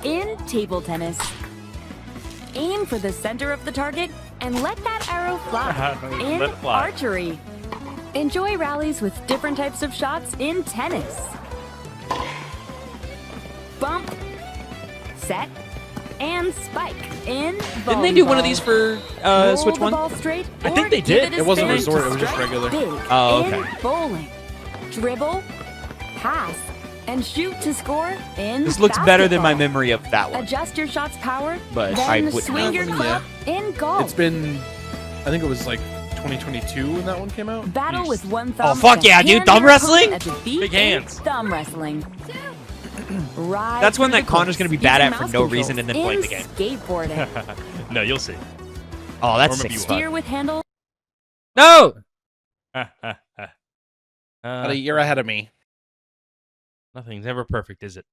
In table tennis, aim for the center of the target and let that arrow fly. In Let it fly. archery, enjoy rallies with different types of shots in tennis. Bump, set, and spike in volleyball. Didn't they do one of these for Roll Switch the 1? ball straight I think or they give did. a It wasn't spin resort, to it was just strike regular. Big Oh, in okay. bowling, dribble, pass, and shoot to score in This looks better than my basketball. memory of that one. Adjust your shot's power, But then I wouldn't swing your know. club in golf. It's been, I think it was like 2022 when that one came out. Battle with one thumb. fuck to yeah, dude, hand thumb your wrestling? opponent a defeat Big in hands. Thumb wrestling. Ride That's one through that the Connor's gonna be course bad using at for mouse no controls. reason and then playing the game. Skateboarding. No, you'll see. Oh, that's Or maybe sick. you Steer with handle. No! About a year ahead of me. Nothing's ever perfect, is it?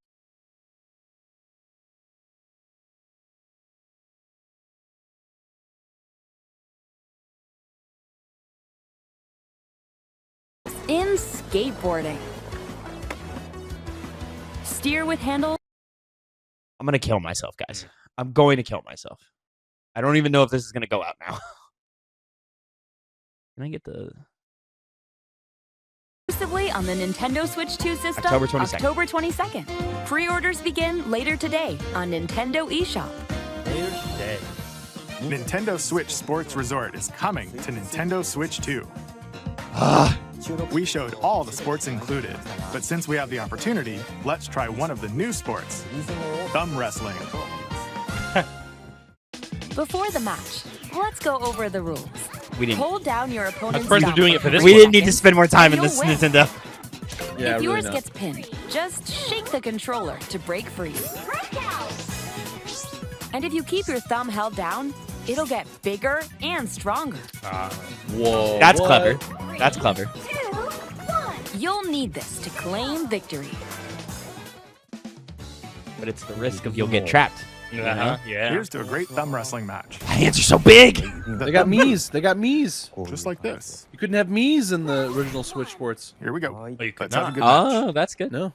In skateboarding. Steer with handle. I'm gonna kill myself, guys. I'm going to kill myself. I don't even know if this is gonna go out now. Can I get the Exclusively on the Nintendo Switch 2 system. October 22nd. October 22nd. Pre-orders begin later today on Nintendo eShop. Later today. Nintendo Switch Sports Resort is coming to Nintendo Switch 2. We showed all the sports included, but since we have the opportunity, let's try one of the new sports, thumb wrestling. Before the match, let's go over the rules. We didn't. Hold down your opponent's friends are thumb doing it for this We one. didn't need to spend more time in You'll this win. Nintendo. Yeah, if really yours not. gets pinned, just shake the controller to break free. And if you keep your thumb held down, it'll get bigger and stronger. Whoa. That's what? clever. That's clever. You'll need this to claim victory. But it's the risk of you'll get trapped. Uh-huh. Yeah. Here's to a great thumb wrestling match. My hands are so big. They got Mii's. They got Mii's. Just like this. You couldn't have Mii's in the original Switch Sports. Here we go. Oh, you could Let's have a not. good match. Oh, that's good. No.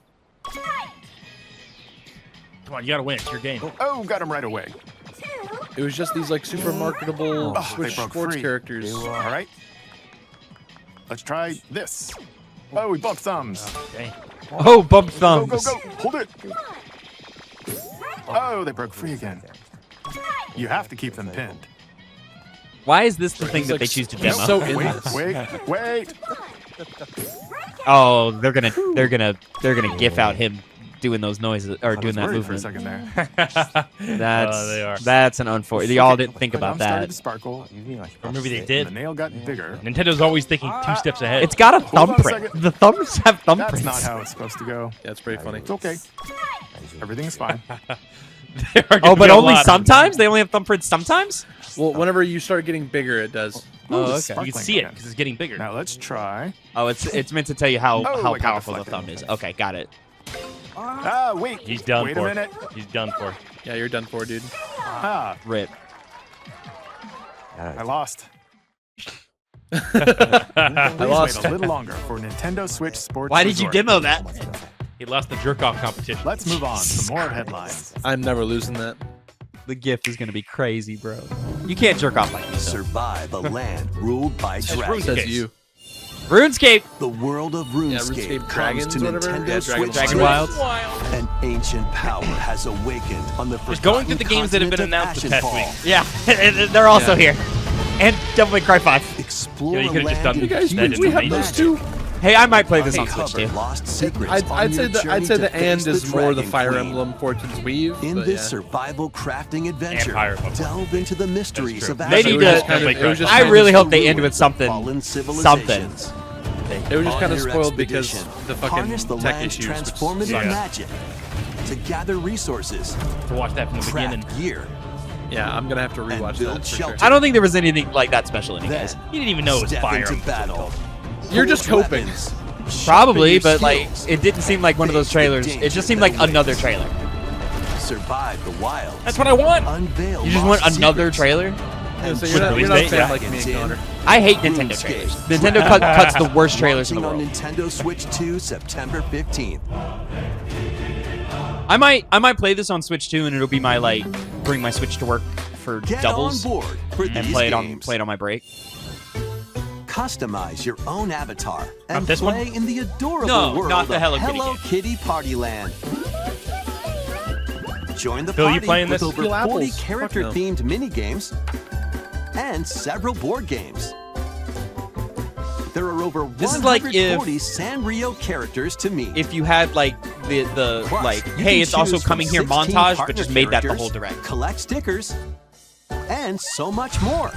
Come on, you gotta win. It's your game. Oh, got him right away. It was just these like super marketable Oh, Switch they broke Sports free. characters. All right. Let's try this. Oh, we bumped thumbs. Okay. Oh, bump Go, thumbs. go, go. Hold it. Oh, they broke free again. You have to keep them pinned. Why is this the thing He's that like they choose to he's demo? so in Wait, this. wait. Oh, they're gonna gif out him doing those noises or I doing was that worried for a movement. second there. They are. That's an unfortunate. Y'all didn't think My about thumb started that. to sparkle. Or maybe they The did. nail got bigger. Nintendo's always thinking 2 steps ahead. It's got a Hold on a thumbprint. second. The thumbs have That's thumbprints. not how it's supposed to go. Yeah, it's pretty funny. It's okay. Everything's fine. There are gonna Oh, but be a only lot of- sometimes? They only have thumbprints sometimes? Well, whenever you start getting bigger, it does. Oh, okay. You can see it because it's getting bigger. Now let's try. Oh, it's meant to tell you how Oh, I got powerful the deflected. thumb is. Okay, got it. Ah, wait. He's done Wait for. a minute. He's done for. Yeah, you're done for, dude. Ah, Rip. I lost. I Please lost. wait a little longer for Nintendo Switch Sports Why did you Resort. demo that? He lost the jerk-off competition. Let's move on to more headlines. I'm never losing that. The GIF is gonna be crazy, bro. You can't jerk off like me. Survive a land ruled by dragons. Says you. RuneScape. The world of RuneScape comes to Nintendo Switch. Dragon Wilds. An ancient power has awakened on the Just going through the games that have been announced this past week. Yeah, they're also here. And Devil May Cry 5. Explore you could have just done You guys, we have those two. Hey, I might play this on Switch too. Lost secrets I'd say the face and is more the Dragon Fire Queen. Emblem Fortune's Weave. In but this yeah. survival crafting adventure, Fire Emblem. delve into the mysteries of They need Asgard. I really hope they end with something. Fallen Something. civilizations. It was just On kind of your spoiled because expedition, the fucking harness the tech land's issues. which transformative suck. magic to gather resources, To watch that from the beginning. craft gear, Yeah, I'm gonna have to rewatch build that. For shelter. sure. I don't think there was anything like that special in it, guys. You didn't even know it was step Fire into Emblem. battle. You're just Forge hoping. weapons, Probably, sharpen your but like, skills, it didn't seem like one of those trailers. It just seemed like another trailer. survive the wilds. That's what I want. Unveil You just want lost another secrets, trailer? Yeah, so and you're not release a date, fan yeah. like me and Connor. I hate Nintendo trailers. Nintendo cuts the worst trailers in the Launching world. on Nintendo Switch 2 September 15th. I might play this on Switch too, and it'll be my like bring my Switch to work for Get doubles on board for and these play it games. on my break. Customize your own avatar and this one? play in the adorable No, world not the of Hello Kitty Hello game. Kitty Party Land. Join the Phil, you party playing with this? over Steal 40 apples. character-themed mini-games and several board games. There are over This is like 140 Sanrio characters to meet. If you had like the Plus, like, you hey, can it's also choose from coming here 16 montage, but partner just made that the characters, whole direct. Collect stickers, and so much more.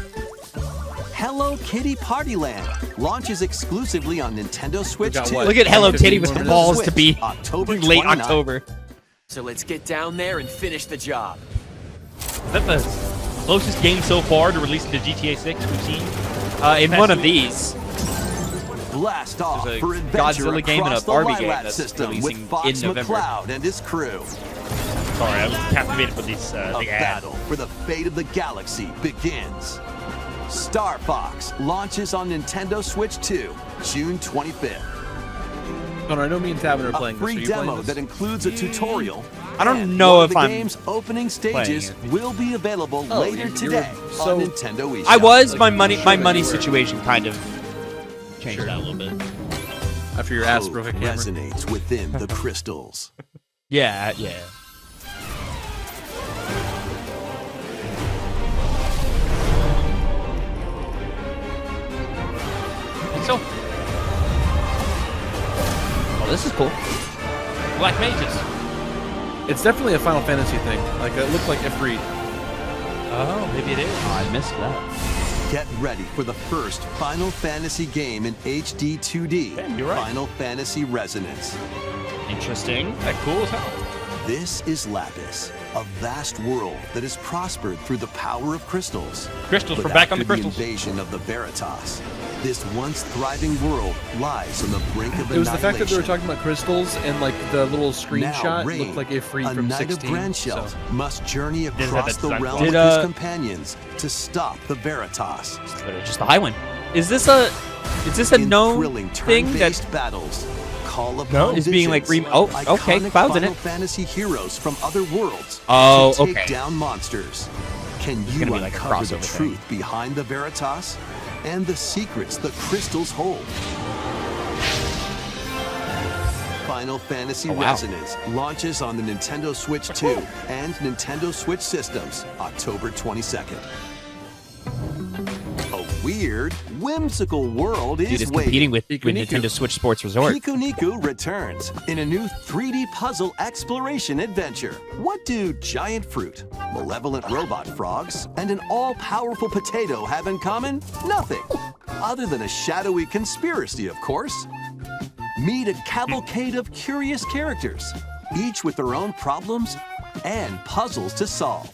Hello Kitty Party Land launches exclusively on Nintendo Switch got 2. what? Look at Hello 15 Kitty with more the minutes. balls to be October late 29th. October. So let's get down there and finish the job. Is that the closest game so far to releasing the GTA 6 we've seen? In one of these, Blast off There's a for adventure Godzilla game and a across the Barbie game Lilac that's system with releasing Fox in November. McCloud and his crew. Sorry, I was captivated with these A the ad. battle for the fate of the galaxy begins. Star Fox launches on Nintendo Switch 2, June 25th. Connor, I know me and Tavin are A playing free this. Are you demo playing that this? includes a tutorial. I don't and know one if of the I'm game's opening stages it. will be available Oh, later you're today so- on Nintendo eShop. I was Like, my money sure my that money you were. situation kind of changed that a little bit. After your ass Hope broke a camera. resonates within the crystals. Yeah. So, Oh, this is cool. Black Mages. It's definitely a Final Fantasy thing. Like it looked like Ifrit. Oh, maybe it is. Oh, I missed that. Get ready for the first Final Fantasy game in HD 2D. Yeah, you're right. Final Fantasy Resonance. Interesting. That cool as hell. This is Lapis, a vast world that has prospered through the power of crystals. Crystals, But we're back on the after crystals. invasion of the Veritas, this once thriving world lies on the brink of annihilation. It was the fact that they were talking about crystals and like the little screenshot Rain, looked like Ifrit a from knight 16. of Branchelt, so. must journey Didn't have across that the design realm flaw. with Did, his companions to stop the Veritas. Just the high one. Is this a In known thrilling thing that turn-based battles, call upon No, it's being like visions, oh, okay, iconic Cloud's in Final it. Fantasy heroes from other worlds Oh, to take okay. down monsters. Can It's you gonna be like a uncover the crossover thing. truth behind the Veritas and the secrets the crystals hold? Final Fantasy Oh, wow. Resonance launches on the Nintendo Switch 2 and Nintendo Switch systems October 22nd. A weird, whimsical world Dude is is waiting. competing with Pikuniku. Nintendo Switch Sports Resort. Pikuniku returns in a new 3D puzzle exploration adventure. What do giant fruit, malevolent robot frogs, and an all-powerful potato have in common? Nothing. Other than a shadowy conspiracy, of course. Meet a cavalcade of curious characters, each with their own problems and puzzles to solve.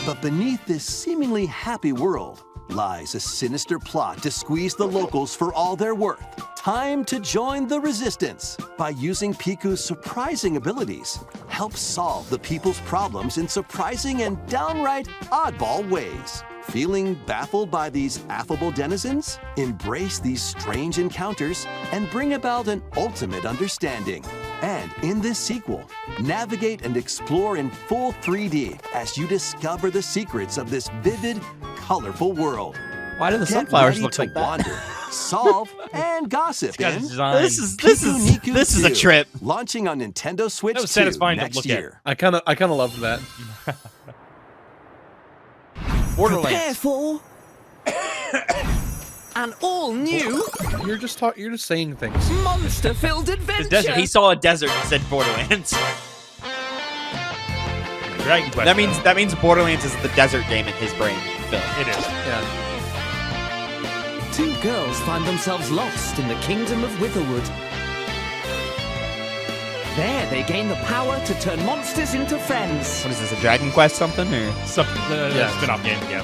But beneath this seemingly happy world lies a sinister plot to squeeze the locals for all they're worth. Time to join the resistance. By using Piku's surprising abilities, help solve the people's problems in surprising and downright oddball ways. Feeling baffled by these affable denizens? Embrace these strange encounters and bring about an ultimate understanding. And in this sequel, navigate and explore in full 3D as you discover the secrets of this vivid, colorful world. Why do the Get sunflowers ready look to like that? Wander, solve, and gossip in This is a trip. Launching on Nintendo Switch That was 2 satisfying to next look year. I kind of loved that. Borderlands. for an all-new You're just saying things. monster-filled adventure. Desert. He saw a desert and said Borderlands. Dragon Quest. That means Borderlands is the desert game in his brain. Phil. It is. Yeah. Two girls find themselves lost in the kingdom of Witherwood. There, they gain the power to turn monsters into friends. What is this, a Dragon Quest something? Or Spin-off game, yeah.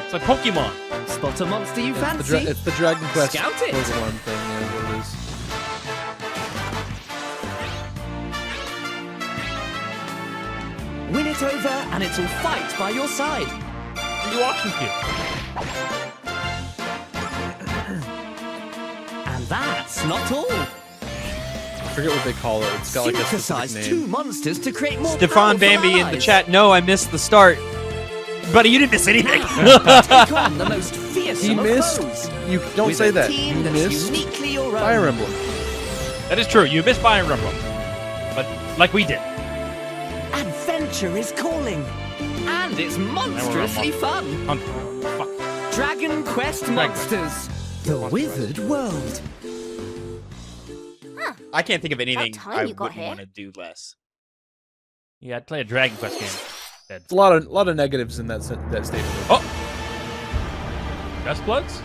It's like Pokemon. Spot a monster you fancy. It's the Dragon Quest Scout it. Pokemon thing. Yeah, what it is. Win it over, and it'll fight by your side. What are you watching here? And that's not all. I forget what they call it. It's got like a Synthesize specific name. two monsters to create more Stefan powerful Bambi in the allies. chat. No, I missed the start. Buddy, you didn't miss anything. Take on the most fearsome He of missed. foes. You don't With say a that. team You that's missed uniquely your own. Fire Emblem. That is true. You missed Fire Emblem. But like we did. Adventure is calling. And it's monstrously fun. Fuck. Dragon Quest Monsters. The Withered World. I can't think of anything time I you got wouldn't here. want to do less. Yeah, I'd play a Dragon Quest game. It's a lot of negatives in that statement. Oh! Dustbloods?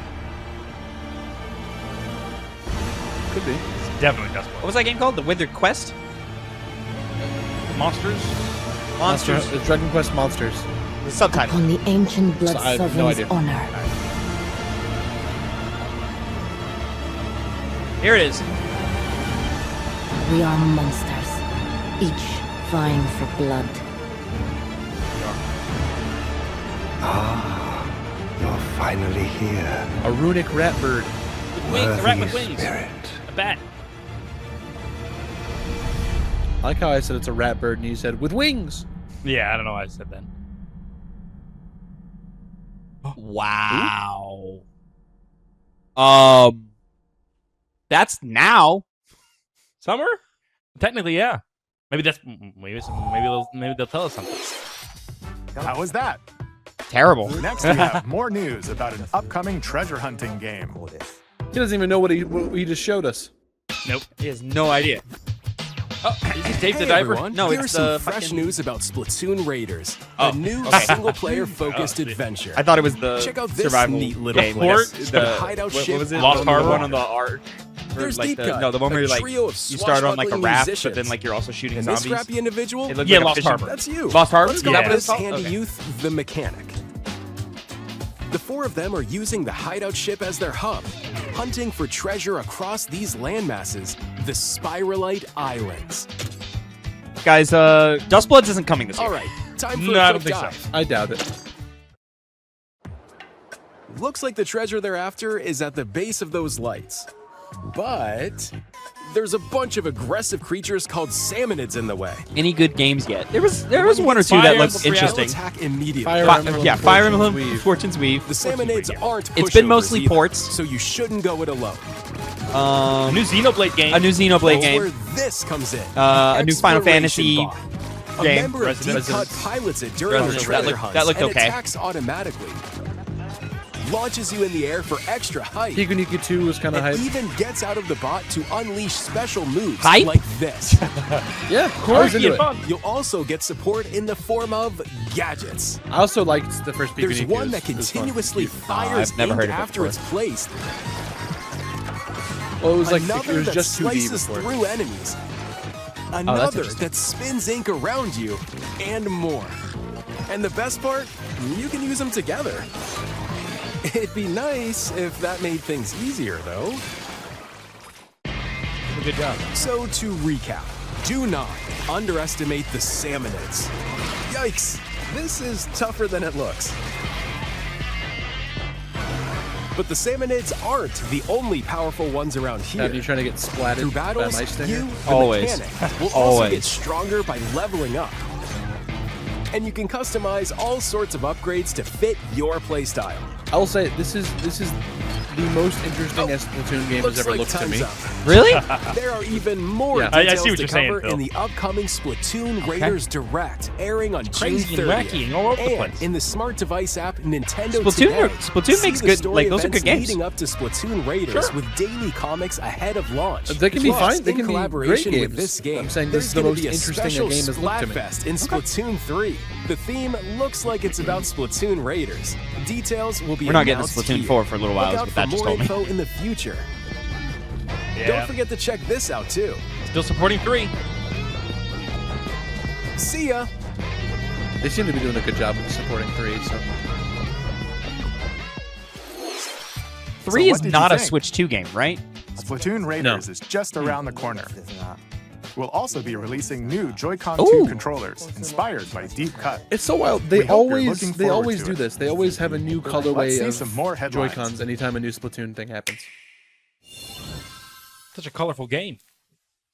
Could be. It's definitely Dustbloods. What was that game called? The Withered Quest? Monsters? Monsters. The Dragon Quest Monsters. The subtitle. On the ancient blood I have no idea. honor. Here it is. We are monsters, each vying for blood. You're finally here. A runic rat bird. A rat with Worthy wings. spirit. A bat. I like how I said it's a rat bird and you said with wings. Yeah, I don't know why I said that. Wow. That's now. Summer? Technically, yeah. Maybe they'll tell us something. How was that? Terrible. Next, we have more news about an upcoming treasure hunting game. He doesn't even know what he just showed us. Nope. He has no idea. Oh, is he Dave the Hey Diver? everyone, No, here's it's some the fresh fucking- news about Splatoon Raiders, Oh, a new okay. single-player focused adventure. I thought it was the Check out this survival neat little game. port. The hideout what ship was it? Lost The Harbor? one on the art. There's like Deep the, Cut, no, the one a where you're like trio of you start on like a swashbuckling raft, but musicians. then like you're also shooting And this zombies. scrappy individual? It looked Yeah, like a Lost fishing- Harbor. That's you. Lost Harbor? Let's Is go that with what it's this called? handy Okay. youth, the mechanic. The four of them are using the hideout ship as their hub, hunting for treasure across these landmasses, the Spiralite Islands. Guys, Dustbloods isn't coming this year. All right, time for No, I a don't quick think so. dive. I doubt it. Looks like the treasure they're after is at the base of those lights. But there's a bunch of aggressive creatures called salmonids in the way. Any good games yet? There was one or two that looked interesting. Attack immediately. Fire Emblem, Yeah, Fire Fortune's Emblem, Weave. Fortune's Weave. The salmonids aren't It's been pushovers mostly either, ports. so you shouldn't go it alone. A new Xenoblade game. A new Xenoblade That's game. where this comes in. A new Final Fantasy Exploration bot. A game. member of Deep Resident. Cut pilots it during the Resident. treasure That looked- hunts that looked and okay. attacks automatically. Launches you in the air for extra height. Kikuniki 2 was kind of and hype. even gets out of the bot to unleash special moves Hype? like this. Yeah, I was into it. You'll also get support in the form of gadgets. I also liked the first Kikuniki. There's one that It was fun. continuously fires I've never heard of it after before. it's placed. Well, it was like Another it was that just 2D slices before. through enemies. Another interesting. that spins ink around you, and more. And the best part, you can use them together. It'd be nice if that made things easier, though. Good job. So to recap, do not underestimate the salmonids. Yikes, this is tougher than it looks. But the Salmonids aren't the only powerful ones around here. Are you trying to get splatted through battles? by my stinger? You, the Always. mechanic, will Always. also get stronger by leveling up. And you can customize all sorts of upgrades to fit your playstyle. I will say this is the most interesting Splatoon game has ever looked to me. Really? There are even more Yeah. details I see what to you're saying, cover Phil. in the upcoming Splatoon Raiders Direct, airing on Crazy June and 30th. wacky and all over the And place. in the smart device app Nintendo Splatoon Today, makes see the good, story like, those are events good games. leading up to Splatoon Raiders with daily comics ahead of launch. They can be Plus, fine. They in can be great collaboration games. with this game, I'm saying this is there's the gonna most be a interesting a special game has looked to me. Splatfest in Splatoon 3. The theme looks like it's about Splatoon Raiders. Details will be We're not getting announced Splatoon here. 4 for a little while, Look out is what that for just more told me. info in the future. Yeah. Don't forget to check this out too. Still supporting 3. See ya. They seem to be doing a good job of supporting 3. So 3 what is did you not a think? Switch 2 game, right? Splatoon Raiders is just around the corner. We'll also be releasing new Joy-Con Ooh. 2 controllers inspired by Deep Cut. it's so wild. We They hope you're always looking forward to do it. this. They always have a new Let's colorway see of some more headlines. Joy-Cons anytime a new Splatoon thing happens. Such a colorful game.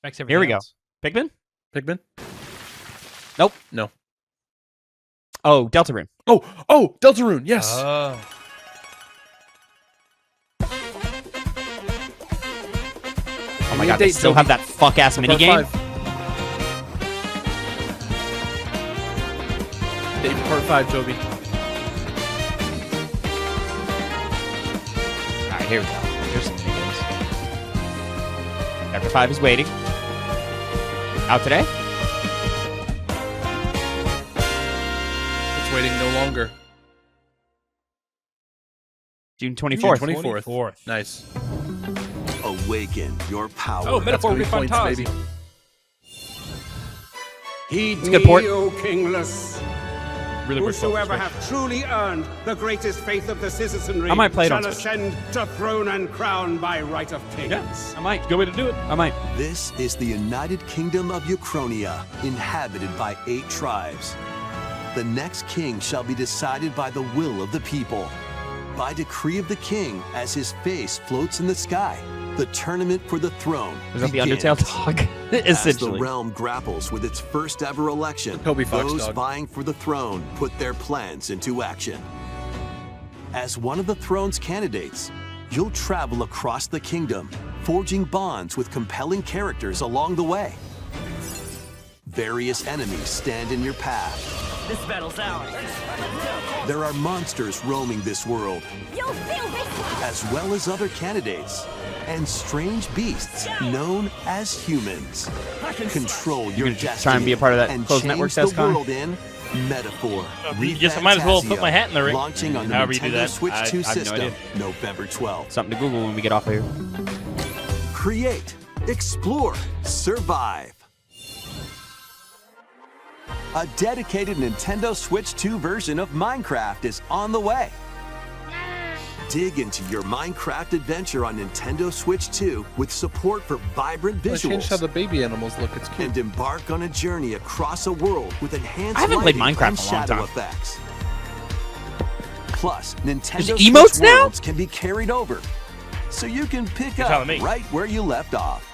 Makes Here we everything go. else. Pikmin? Pikmin? Nope. No. Oh, Deltarune. Oh, Deltarune. Yes. Oh my god, they still have that fuck ass Part minigame. 5. Dave, part 5, Toby. Alright, here we go. Here's some minigames. Chapter 5 is waiting. Out today? It's waiting no longer. June 24th. June 24th. Nice. Awaken your power. Oh, metaphor That's gonna be points, baby. Heed It's a good port. me, O kingless. Really good Whosoever focus, hath truly earned the greatest faith of the citizenry I might play it on shall Switch. ascend to throne and crown by right of kings. Yeah, I might. Good way to do it. I might. This is the United Kingdom of Uchronia, inhabited by 8 tribes. The next king shall be decided by the will of the people, by decree of the king as his face floats in the sky. The tournament for the throne Was that the begins. Undertale talk? As the Essentially. realm grapples with its first ever election, Toby Fox those dog. vying for the throne put their plans into action. As one of the throne's candidates, you'll travel across the kingdom, forging bonds with compelling characters along the way. Various enemies stand in your path. This battle's ours. There are monsters roaming this world, You'll feel this! as well as other candidates, and strange beasts known as humans. Control your gonna destiny try and be a part of that and closed change network, the Sescon? world in Metaphor. Guess I might as well put my hat in the ring. Launching on the However you do Nintendo that. Switch I 2 have no system, idea. November 12th. Something to Google when we get off of here. Create, explore, survive. A dedicated Nintendo Switch 2 version of Minecraft is on the way. Dig into your Minecraft adventure on Nintendo Switch 2 with support for vibrant They changed how visuals. the baby animals look. It's cute. And embark on a journey across a world with enhanced I haven't played lighting Minecraft and in a long shadow time. effects. Plus, Nintendo There's Switch emotes now? worlds can be carried over, so you can pick You're up telling me. right where you left off.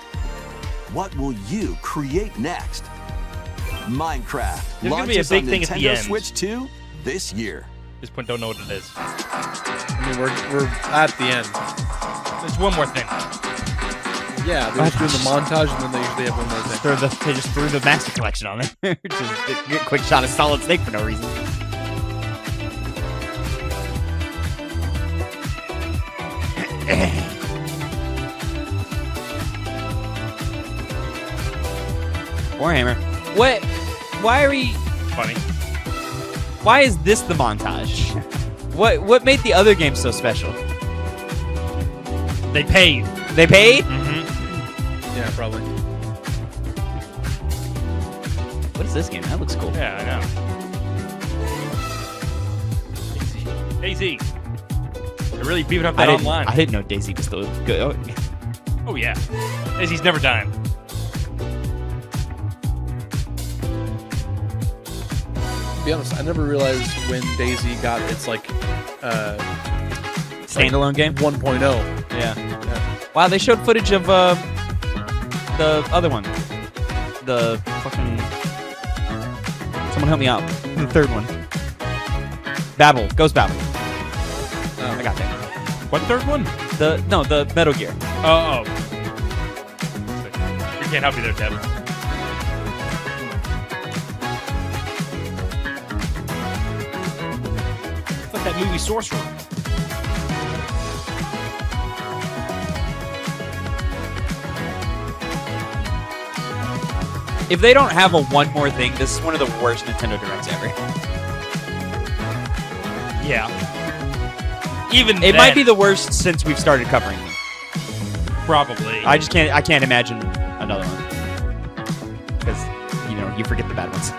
What will you create next? Minecraft There's gonna be a launches big on thing at the Nintendo end. Switch 2 this year. This point don't know what it is. I mean, we're at the end. There's one more thing. Yeah, they're just doing the montage, and then they usually have one more thing. They just threw the Master Collection on there. Just get a quick shot of Solid Snake for no reason. Warhammer. What? Why are we? Funny. Why is this the montage? What made the other game so special? They paid. They paid? Mm-hmm. Yeah, probably. What is this game? That looks cool. Yeah, I know. Daisy. They're really beefing up that online. I didn't know Daisy was still good. Oh yeah. Daisy's never dying. To be honest, I never realized when Daisy got its like Standalone game? 1.0. Yeah. Wow, they showed footage of the other one. The fucking... Someone help me out. The third one. Babel. Ghost Babel. I got that. What third one? The Metal Gear. Oh. You can't help me there, Tavin. It's like that movie Sorcerer. If they don't have a one more thing, this is one of the worst Nintendo Directs ever. Yeah. Even it might be the worst since we've started covering them. Probably. I can't imagine another one. Because, you forget the bad ones.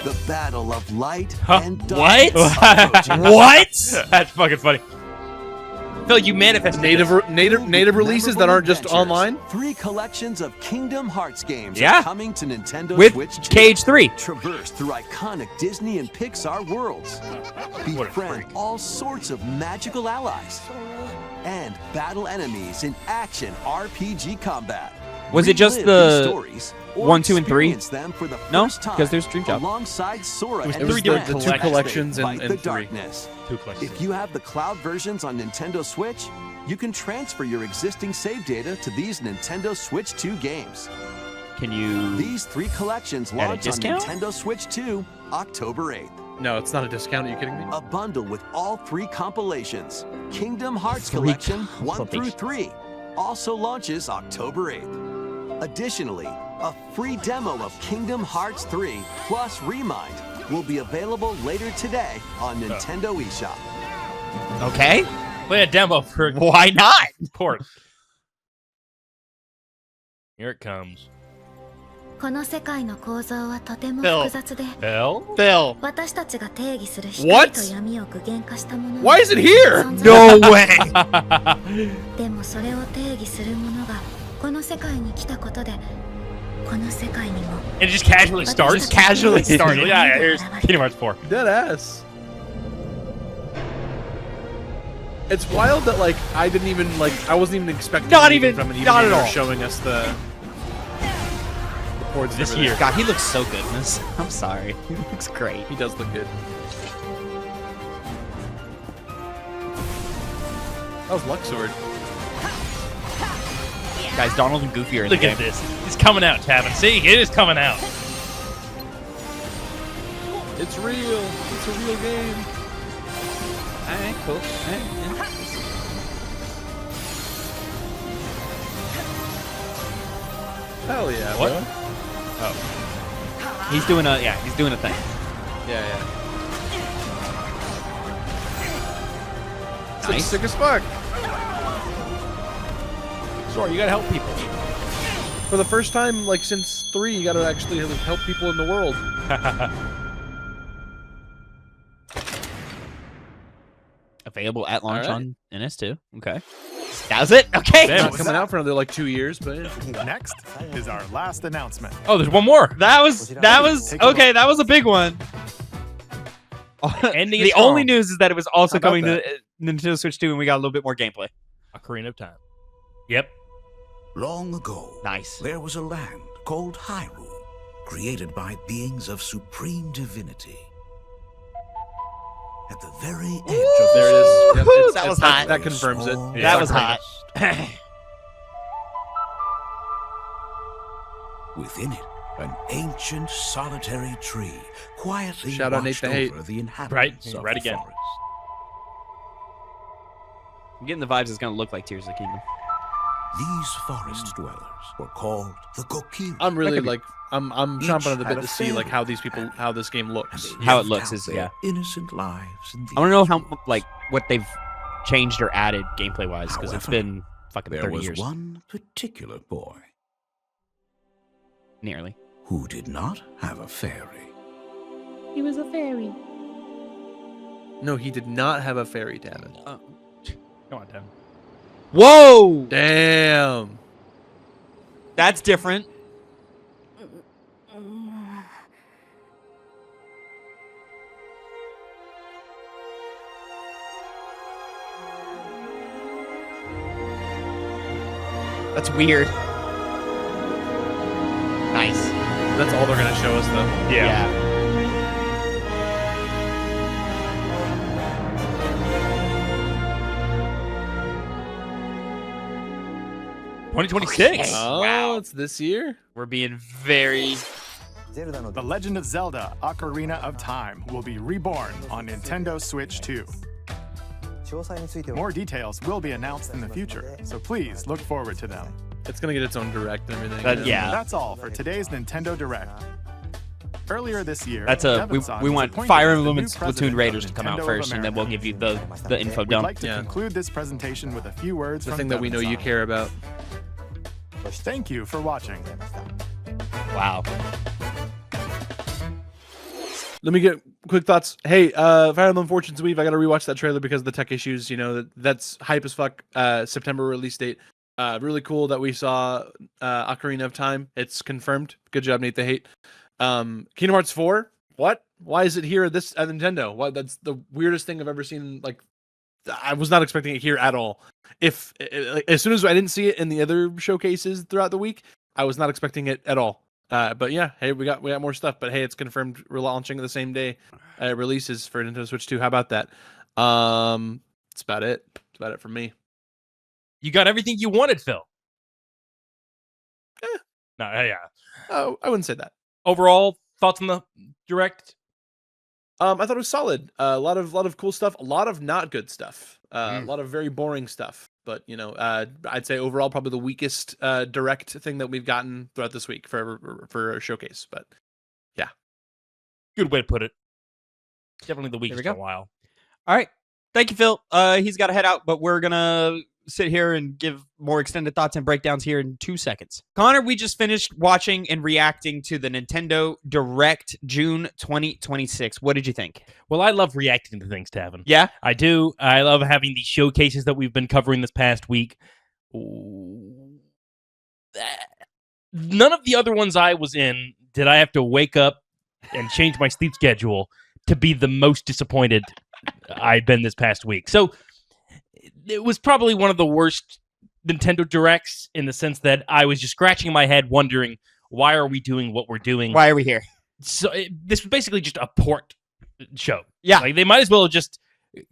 The battle of light and What? darkness. What? That's fucking funny. Phil, you manifested native releases that aren't just online. 3 collections of Kingdom Hearts games Yeah. are coming to Nintendo With Switch 2. KH3. Traverse through iconic Disney and Pixar worlds. Befriend all sorts of magical allies. And battle enemies in action RPG combat. Was it just Relive these the stories or 1, 2, and 3? experience them for the No, first time because there's Dream Job. alongside Sora It and was his the friends. 2 collections Fight and the 3. darkness. If you have the cloud versions on Nintendo Switch, you can transfer your existing save data to these Nintendo Switch 2 games. Can you... These 3 collections At a launch on discount? Nintendo Switch 2 October 8th. No, it's not a discount. Are you kidding me? A bundle with all 3 compilations. Kingdom Hearts Collection 1 through 3 also launches October 8th. Additionally, a free demo of Kingdom Hearts 3 plus Remind will be available later today on Nintendo eShop. Okay. Play a demo for... Why not? Port. Here it comes. この世界の構造はとても Phil. 複雑で Phil? 私たちが定義する What? 光と闇を具現化したもの Why is it here? No way! でもそれを定義するものがこの世界に来たことでこの世界にも And it just casually starts? Just casually started. Yeah, here's Kingdom Hearts 4. Dead ass. It's wild that I didn't even I wasn't even expecting Not anything even- from it. not Even at they're all. showing us the boards This and everything. year. God, he looks so good in this. I'm sorry. He looks great. He does look good. That was Luxord. Guys, Donald and Goofy are in Look the at game. this. It's coming out, Tavin. See? It is coming out. It's real. It's a real game. Alright, cool. Hell yeah, What? bro. Oh. He's doing a thing. Yeah. Nice. Sick as fuck. Sorry, you gotta help people. For the first time, since 3, you gotta actually help people in the world. Available at launch All right. on NS2. Okay. That was it? Okay. Damn. Not coming out for another 2 years, but yeah. Next is our last announcement. Oh, there's one more. That was okay. That was a big one. Ending The it strong. only news is that it was also How about coming to Nintendo Switch 2, and we got a little bit more gameplay. Ocarina of Time. Yep. Long ago, Nice. there was a land called Hyrule, created by beings of supreme divinity. At the very edge of There it is. Yep, it's- That was it's- hot. That confirms it. That That was hot. Within it, an ancient solitary tree quietly Shout out Nate watched the Hate. over the inhabitants of Right the again. forest. I'm getting the vibes it's going to look like Tears of the Kingdom. These forest dwellers were called the Kokiri. I'm really That could I'm Each chomping at the bit had a to see fairy how this game looks. and they How it lived looks out is- their yeah. innocent lives in I want to know how, these what they've changed or added gameplay-wise, because it's However, been fucking There 30 was years. one particular boy Nearly. who did not have a fairy. He was a fairy. No, he did not have a fairy, Tavin. Come on, Tavin. Whoa! Damn. That's different. That's weird. Nice. That's all they're going to show us, though. Yeah. 2026. Oh, wow. It's this year? We're being very... The Legend of Zelda: Ocarina of Time will be reborn on Nintendo Switch 2. More details will be announced in the future, so please look forward to them. It's going to get its own Direct and everything. Yeah. That's all for today's Nintendo Direct. Earlier this year, we want Fire Emblem and Splatoon Raiders to come out first, and then we'll give you the info dump. We'd like to conclude this presentation with a few words the from thing that we know you care about. Thank you for watching. Wow. Let me get quick thoughts. Hey, Fire Emblem Fortune's Weave. I got to rewatch that trailer because of the tech issues. You know, that's hype as fuck. September release date. Really cool that we saw Ocarina of Time. It's confirmed. Good job, Nate the Hate. Kingdom Hearts 4. What? Why is it here at Nintendo? What? That's the weirdest thing I've ever seen. Like, I was not expecting it here at all. As soon as I didn't see it in the other showcases throughout the week, I was not expecting it at all. But yeah, hey, we got more stuff. But hey, it's confirmed we're launching the same day releases for Nintendo Switch 2. How about that? That's about it. That's about it for me. You got everything you wanted, Phil. No, yeah. Oh, I wouldn't say that. Overall, thoughts on the Direct? I thought it was solid. A lot of cool stuff. A lot of not good stuff. A lot of very boring stuff. But you know, I'd say overall probably the weakest Direct thing that we've gotten throughout this week for a showcase. But yeah, good way to put it. Definitely the weakest in a while. All right, thank you, Phil. He's got to head out, but we're gonna sit here and give more extended thoughts and breakdowns here in 2 seconds. Connor, we just finished watching and reacting to the Nintendo Direct June 2026. What did you think? Well, I love reacting to things, Tavin. Yeah? I do. I love having these showcases that we've been covering this past week. None of the other ones I was in did I have to wake up and change my sleep schedule to be the most disappointed I'd been this past week. So it was probably one of the worst Nintendo Directs in the sense that I was just scratching my head wondering, why are we doing what we're doing? Why are we here? So this was basically just a port show. Yeah. Like, they might as well have just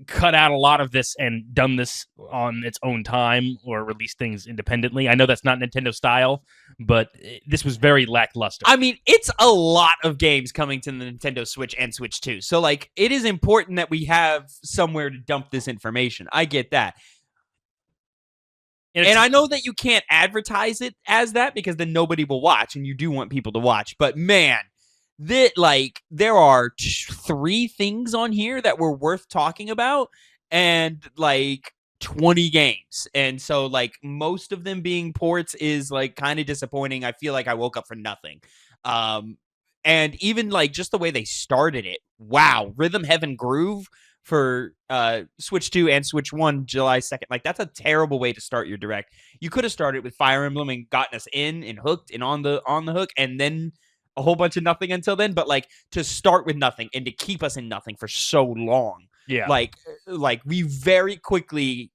cut out a lot of this and done this on its own time or release things independently. I know that's not Nintendo style, but this was very lackluster. I mean, it's a lot of games coming to the Nintendo Switch and Switch 2. So, like, it is important that we have somewhere to dump this information. I get that. And I know that you can't advertise it as that because then nobody will watch, and you do want people to watch. But, man, there are 3 things on here that were worth talking about, and 20 games. And so most of them being ports is kind of disappointing. I feel like I woke up for nothing. And even just the way they started it. Wow. Rhythm Heaven Groove for Switch 2 and Switch 1 July 2nd. That's a terrible way to start your Direct. You could have started with Fire Emblem and gotten us in and hooked and on the hook, and then a whole bunch of nothing until then, but to start with nothing and to keep us in nothing for so long. Yeah. We very quickly,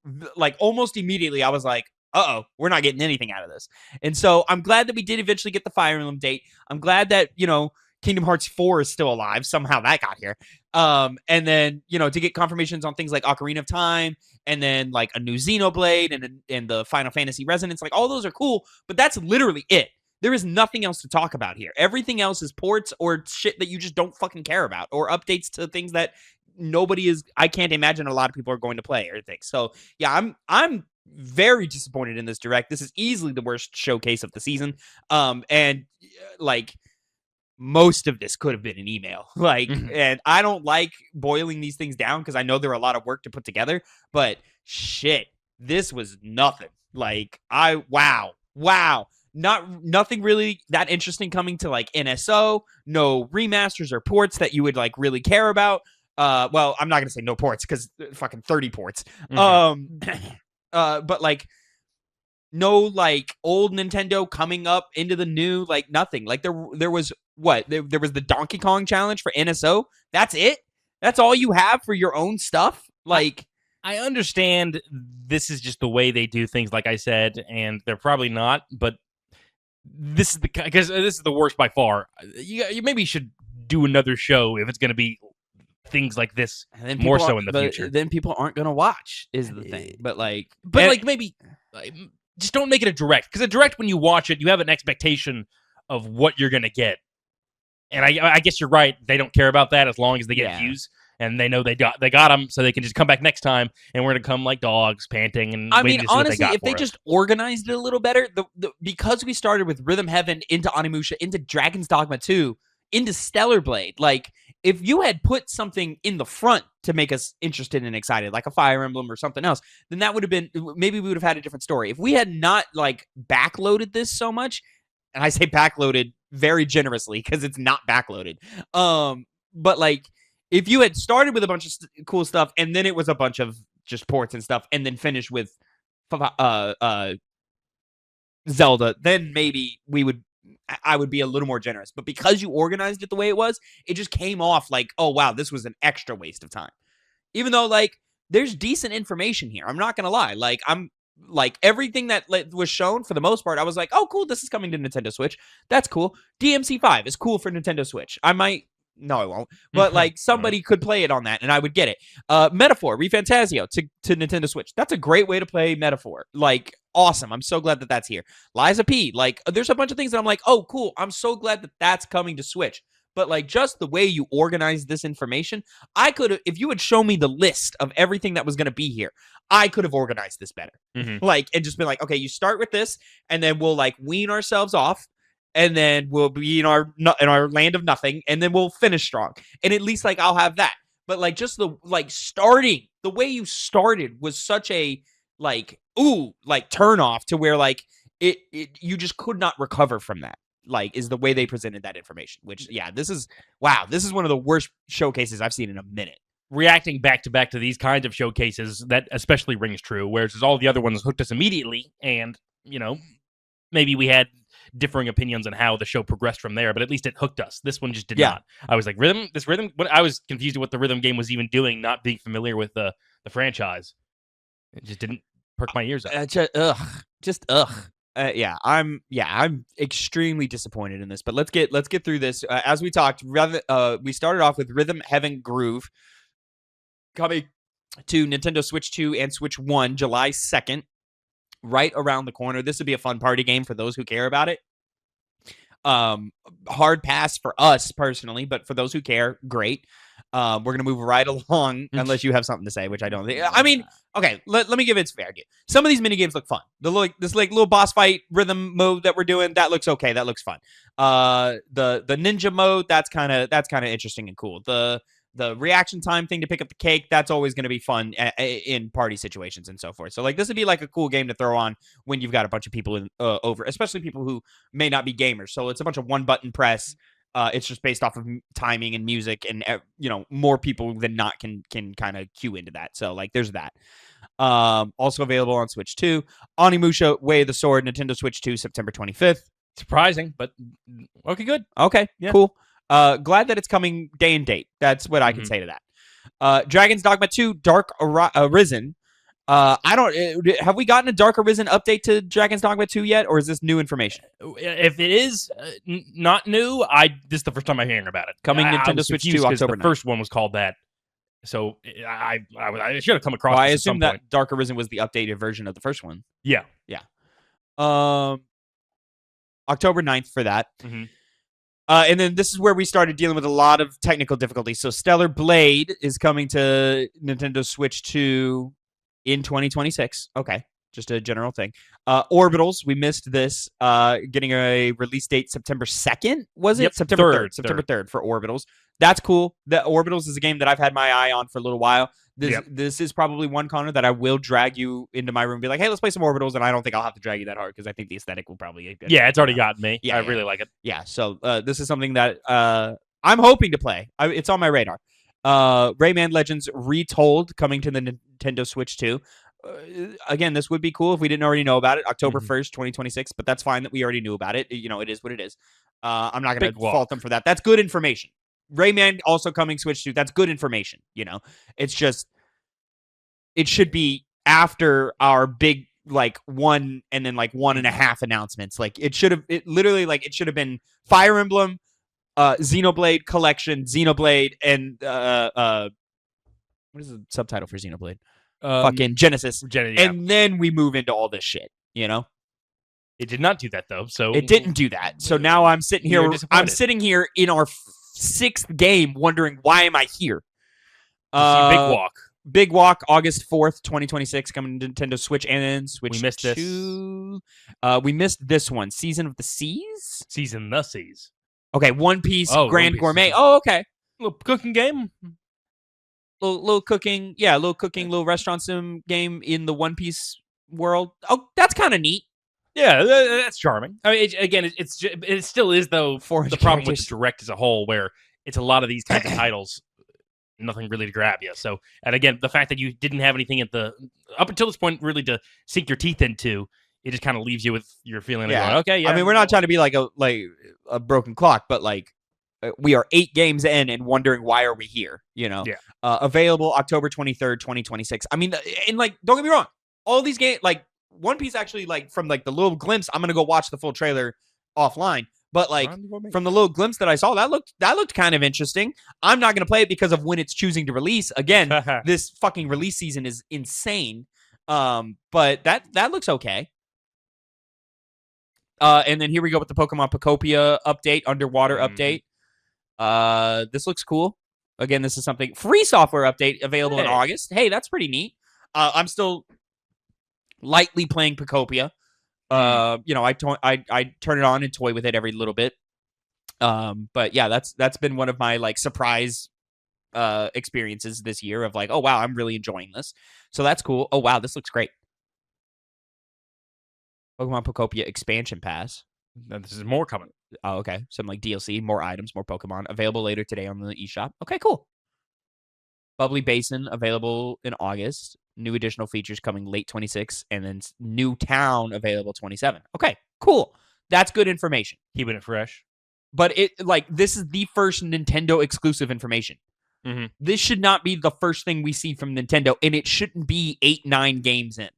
almost immediately, I was like, uh-oh, we're not getting anything out of this. And so I'm glad that we did eventually get the Fire Emblem date. I'm glad that, Kingdom Hearts 4 is still alive. Somehow that got here. And then, to get confirmations on things like Ocarina of Time and then a new Xenoblade and the Final Fantasy Resonance, all those are cool, but that's literally it. There is nothing else to talk about here. Everything else is ports or shit that you just don't fucking care about, or updates to things that I can't imagine a lot of people are going to play or things. So yeah, I'm very disappointed in this Direct. This is easily the worst showcase of the season. And most of this could have been an email. And I don't like boiling these things down because I know they're a lot of work to put together, but shit, this was nothing. Wow. Nothing really that interesting coming to NSO, no remasters or ports that you would really care about. Well, I'm not going to say no ports because fucking 30 ports. But no like old Nintendo coming up into the new, like nothing. Like there was what? There was the Donkey Kong challenge for NSO. That's it? That's all you have for your own stuff? Like I understand this is just the way they do things, like I said, and they're probably not, but this is the worst by far. You maybe should do another show if it's going to be things like this, and more so in the future. Then people aren't going to watch is the thing. But maybe just don't make it a direct, because a direct, when you watch it, you have an expectation of what you're going to get. And I guess you're right. They don't care about that as long as they get views. And they know they got them, so they can just come back next time, and we're gonna come like dogs, panting. And I mean, to see honestly, what if they just organized it a little better, because we started with Rhythm Heaven into Onimusha, into Dragon's Dogma 2, into Stellar Blade, like if you had put something in the front to make us interested and excited, like a Fire Emblem or something else, then that would have been, maybe we would have had a different story. If we had not like backloaded this so much, and I say backloaded very generously because it's not backloaded, but like, if you had started with a bunch of cool stuff, and then it was a bunch of just ports and stuff, and then finished with Zelda, then maybe I would be a little more generous. But because you organized it the way it was, it just came off like, oh wow, this was an extra waste of time. Even though like there's decent information here, I'm not gonna lie. Like everything that was shown for the most part, I was like, oh cool, this is coming to Nintendo Switch. That's cool. DMC5 is cool for Nintendo Switch. No, I won't. But like somebody could play it on that, and I would get it. Metaphor, ReFantasio to Nintendo Switch. That's a great way to play Metaphor. Like, awesome. I'm so glad that that's here. Liza P. Like, there's a bunch of things that I'm like, oh, cool. I'm so glad that that's coming to Switch. But like, just the way you organize this information, I could have, if you had shown me the list of everything that was going to be here, I could have organized this better. Like, and just been like, okay, you start with this, and then we'll like wean ourselves off. And then we'll be in our land of nothing, and then we'll finish strong. And at least like I'll have that. But like just the way you started was such a like turn off to where like it you just could not recover from that. Like is the way they presented that information. Which this is one of the worst showcases I've seen in a minute. Reacting back to back to these kinds of showcases, that especially rings true. Whereas all the other ones hooked us immediately, and maybe we had differing opinions on how the show progressed from there, but at least it hooked us. This one just did not. I was like, rhythm. I was confused at what the rhythm game was even doing, not being familiar with the franchise. It just didn't perk my ears up. I'm extremely disappointed in this. But let's get through this. As we talked, we started off with Rhythm Heaven Groove coming to Nintendo Switch 2 and Switch 1 July 2nd. Right around the corner. This would be a fun party game for those who care about it. Hard pass for us personally, but for those who care, great. We're gonna move right along unless you have something to say, which I don't think. I mean, okay, let me give it its fair due. Some of these mini games look fun. This little boss fight rhythm mode that we're doing, that looks okay. That looks fun. The ninja mode, that's kind of interesting and cool. The reaction time thing to pick up the cake, that's always going to be fun in party situations and so forth. So like this would be like a cool game to throw on when you've got a bunch of people over, especially people who may not be gamers. So it's a bunch of one button press. It's just based off of timing and music, and more people than not can kind of cue into that. So like there's that. Also available on Switch 2. Onimusha Way of the Sword, Nintendo Switch 2, September 25th. Surprising, but okay, good. Okay, cool. Glad that it's coming day and date. That's what I can say to that. Dragon's Dogma 2 Dark Arisen. Have we gotten a Dark Arisen update to Dragon's Dogma 2 yet, or is this new information? If it is not new, this is the first time I'm hearing about it. Coming Nintendo Switch 2 October 9th. The first one was called that. So I should have come across I assume that Dark Arisen was the updated version of the first one. Yeah. October 9th for that. And then this is where we started dealing with a lot of technical difficulties. So Stellar Blade is coming to Nintendo Switch 2 in 2026. Okay, just a general thing. Orbitals, we missed this. Getting a release date September 2nd, was it? Yep, September 3rd. September 3rd for Orbitals. That's cool. The Orbitals is a game that I've had my eye on for a little while. This is probably one corner that I will drag you into my room and be like, hey, let's play some Orbitals, and I don't think I'll have to drag you that hard because I think the aesthetic will probably... it's already gotten me. I really like it. Yeah, so this is something that I'm hoping to play. It's on my radar. Rayman Legends Retold coming to the Nintendo Switch 2. again, this would be cool if we didn't already know about it. October 1st, 2026, but that's fine that we already knew about it. You know, it is what it is. I'm not going to fault them for that. That's good information. Rayman also coming Switch 2. That's good information. You know, it's just, it should be after our big, like 1 and then like 1.5 announcements. Like it should have been Fire Emblem, Xenoblade Collection, Xenoblade, and what is the subtitle for Xenoblade? Fucking Genesis. And then we move into all this shit, you know? It did not do that though. So it didn't do that. So now I'm sitting here. I'm sitting here in our 6th game, wondering why am I here? Big Walk. Big Walk, August 4th, 2026, coming to Nintendo Switch and Switch. We missed 2. We missed this one, Season of the Seas. Season the Seas. Okay, One Piece Grand Gourmet. Oh, okay. Little cooking game. Little cooking, little restaurant sim game in the One Piece world. Oh, that's kind of neat. Yeah, that's charming. I mean, it still is though. The problem with Direct as a whole, where it's a lot of these kinds of titles, nothing really to grab you. So, and again, the fact that you didn't have anything up until this point really to sink your teeth into, it just kind of leaves you with your feeling. Like, okay, yeah. I mean, we're not trying to be like a broken clock, but like we are 8 games in and wondering why are we here? You know. Yeah. Available October 23rd, 2026. I mean, and like, don't get me wrong, all these games, like One Piece, actually, like from like the little glimpse, I'm gonna go watch the full trailer offline. But like from the little glimpse that I saw, that looked kind of interesting. I'm not gonna play it because of when it's choosing to release. Again, this fucking release season is insane. But that looks okay. And then here we go with the Pokemon Pocopia update, underwater update. This looks cool. Again, this is something free software update available in August. Hey, that's pretty neat. I'm still lightly playing Pocopia. You know, I turn it on and toy with it every little bit. But yeah, that's been one of my like surprise experiences this year of like, oh wow, I'm really enjoying this. So that's cool. Oh wow, this looks great. Pokemon Pocopia expansion pass. This is more coming. Oh, okay. Some like DLC, more items, more Pokemon available later today on the eShop. Okay, cool. Bubbly Basin available in August. New additional features coming late 26, and then new town available 27. Okay, cool. That's good information. Keeping it fresh. But this is the first Nintendo exclusive information. Mm-hmm. This should not be the first thing we see from Nintendo, and it shouldn't be 8-9 games in.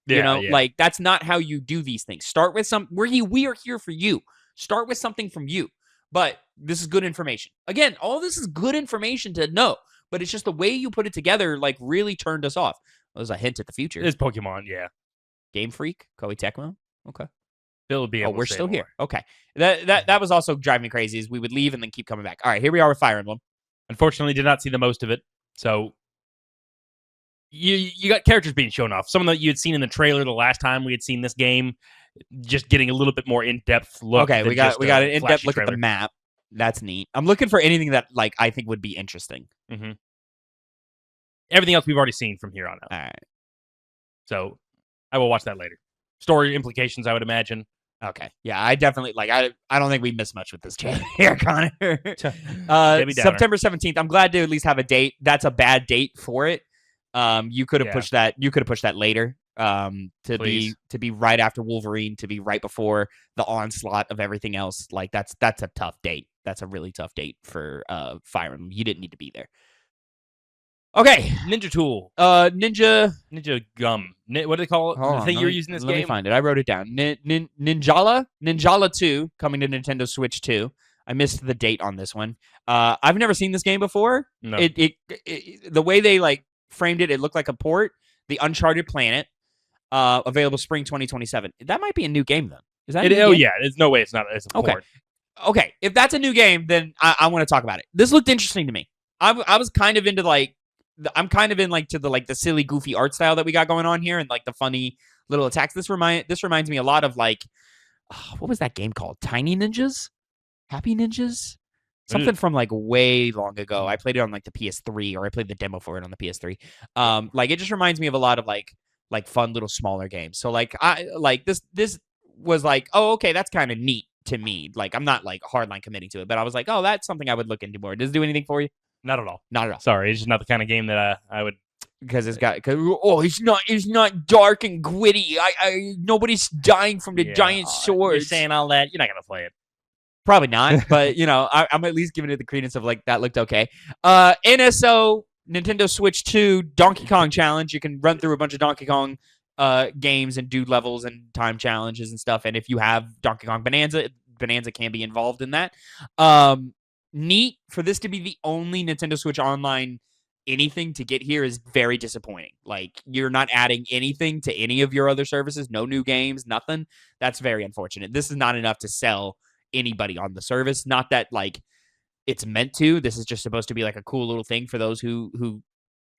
You know, like that's not how you do these things. Start with we are here for you. Start with something from you. But this is good information. Again, all this is good information to know, but it's just the way you put it together, like, really turned us off. Well, there's a hint at the future. It's Pokemon, yeah. Game Freak, Koei Tecmo. Okay. They'll be able we're to say still more. Here. Okay. That was also driving me crazy, is we would leave and then keep coming back. All right, here we are with Fire Emblem. Unfortunately, did not see the most of it. So you got characters being shown off. Some that you had seen in the trailer the last time we had seen this game, just getting a little bit more in-depth look. Okay, we got an in-depth look at the map. That's neat. I'm looking for anything that like I think would be interesting. Mm-hmm. Everything else we've already seen from here on out. All right. So I will watch that later. Story implications, I would imagine. Okay. Yeah, I definitely I don't think we missed much with this trailer here, Connor. September 17th. I'm glad to at least have a date. That's a bad date for it. You could have pushed that. You could have pushed that later. To be right after Wolverine, to be right before the onslaught of everything else. Like that's a tough date. That's a really tough date for Fire Emblem. You didn't need to be there. Okay, Ninja Tool. Ninja Gum. What do they call it? The thing you're using this game? Let me find it. I wrote it down. Ninjala 2 coming to Nintendo Switch 2. I missed the date on this one. I've never seen this game before. No. It the way they like framed it, it looked like a port. The Uncharted Planet. Available spring 2027. That might be a new game then. Is that? Yeah. There's no way it's not. It's a port. Okay. If that's a new game, then I want to talk about it. This looked interesting to me. I was kind of into like. I'm kind of in like to the silly goofy art style that we got going on here and like the funny little attacks. This reminds me a lot of like what was that game called? Tiny Ninjas? Happy Ninjas? Something from like way long ago. I played it on like the PS3, or I played the demo for it on the PS3. Like it just reminds me of a lot of like fun little smaller games. So like this was like, oh, okay, that's kind of neat to me. Like I'm not like hardline committing to it, but I was like, oh, that's something I would look into more. Does it do anything for you? Not at all. Not at all. Sorry, it's just not the kind of game that I would because it's not dark and gritty. Nobody's dying from the giant swords. You're saying all that. You're not gonna play it. Probably not, but I'm at least giving it the credence of like that looked okay. NSO Nintendo Switch 2 Donkey Kong Challenge. You can run through a bunch of Donkey Kong games and do levels and time challenges and stuff. And if you have Donkey Kong Bonanza can be involved in that. Neat for this to be the only Nintendo Switch Online anything to get here is very disappointing. Like, you're not adding anything to any of your other services, no new games, nothing. That's very unfortunate. This is not enough to sell anybody on the service. Not that like it's meant to. This is just supposed to be like a cool little thing for those who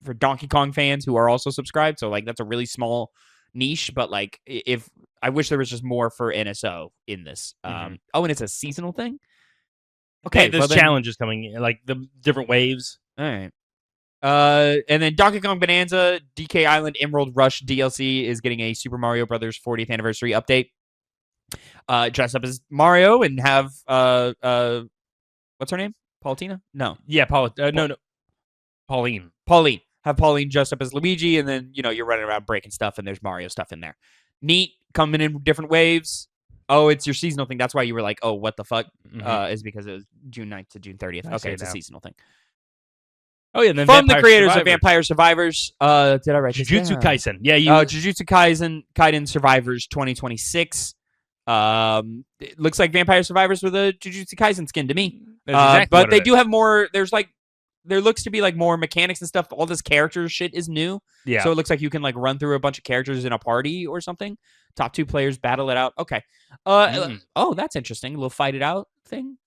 for Donkey Kong fans who are also subscribed. So like that's a really small niche, but like if I wish there was just more for NSO in this. And it's a seasonal thing. Okay, there's challenges coming, like the different waves. All right. And then Donkey Kong Bonanza, DK Island Emerald Rush DLC is getting a Super Mario Brothers 40th anniversary update. Dress up as Mario and have what's her name? Paulina? No. Yeah, no. Pauline. Have Pauline dressed up as Luigi, and then you're running around breaking stuff, and there's Mario stuff in there. Neat, coming in different waves. Oh, it's your seasonal thing. That's why you were like, oh, what the fuck? Is because it was June 9th to June 30th. Okay, it's a seasonal thing. Oh yeah, then from the creators of Vampire Survivors. Did I write Jujutsu Kaisen? Yeah, Jujutsu Kaisen Survivors 2026. It looks like Vampire Survivors with a Jujutsu Kaisen skin to me. But they do have more. There looks to be like more mechanics and stuff. All this character shit is new. Yeah. So it looks like you can like run through a bunch of characters in a party or something. Top 2 players battle it out. Okay. Oh, that's interesting. A little fight it out thing.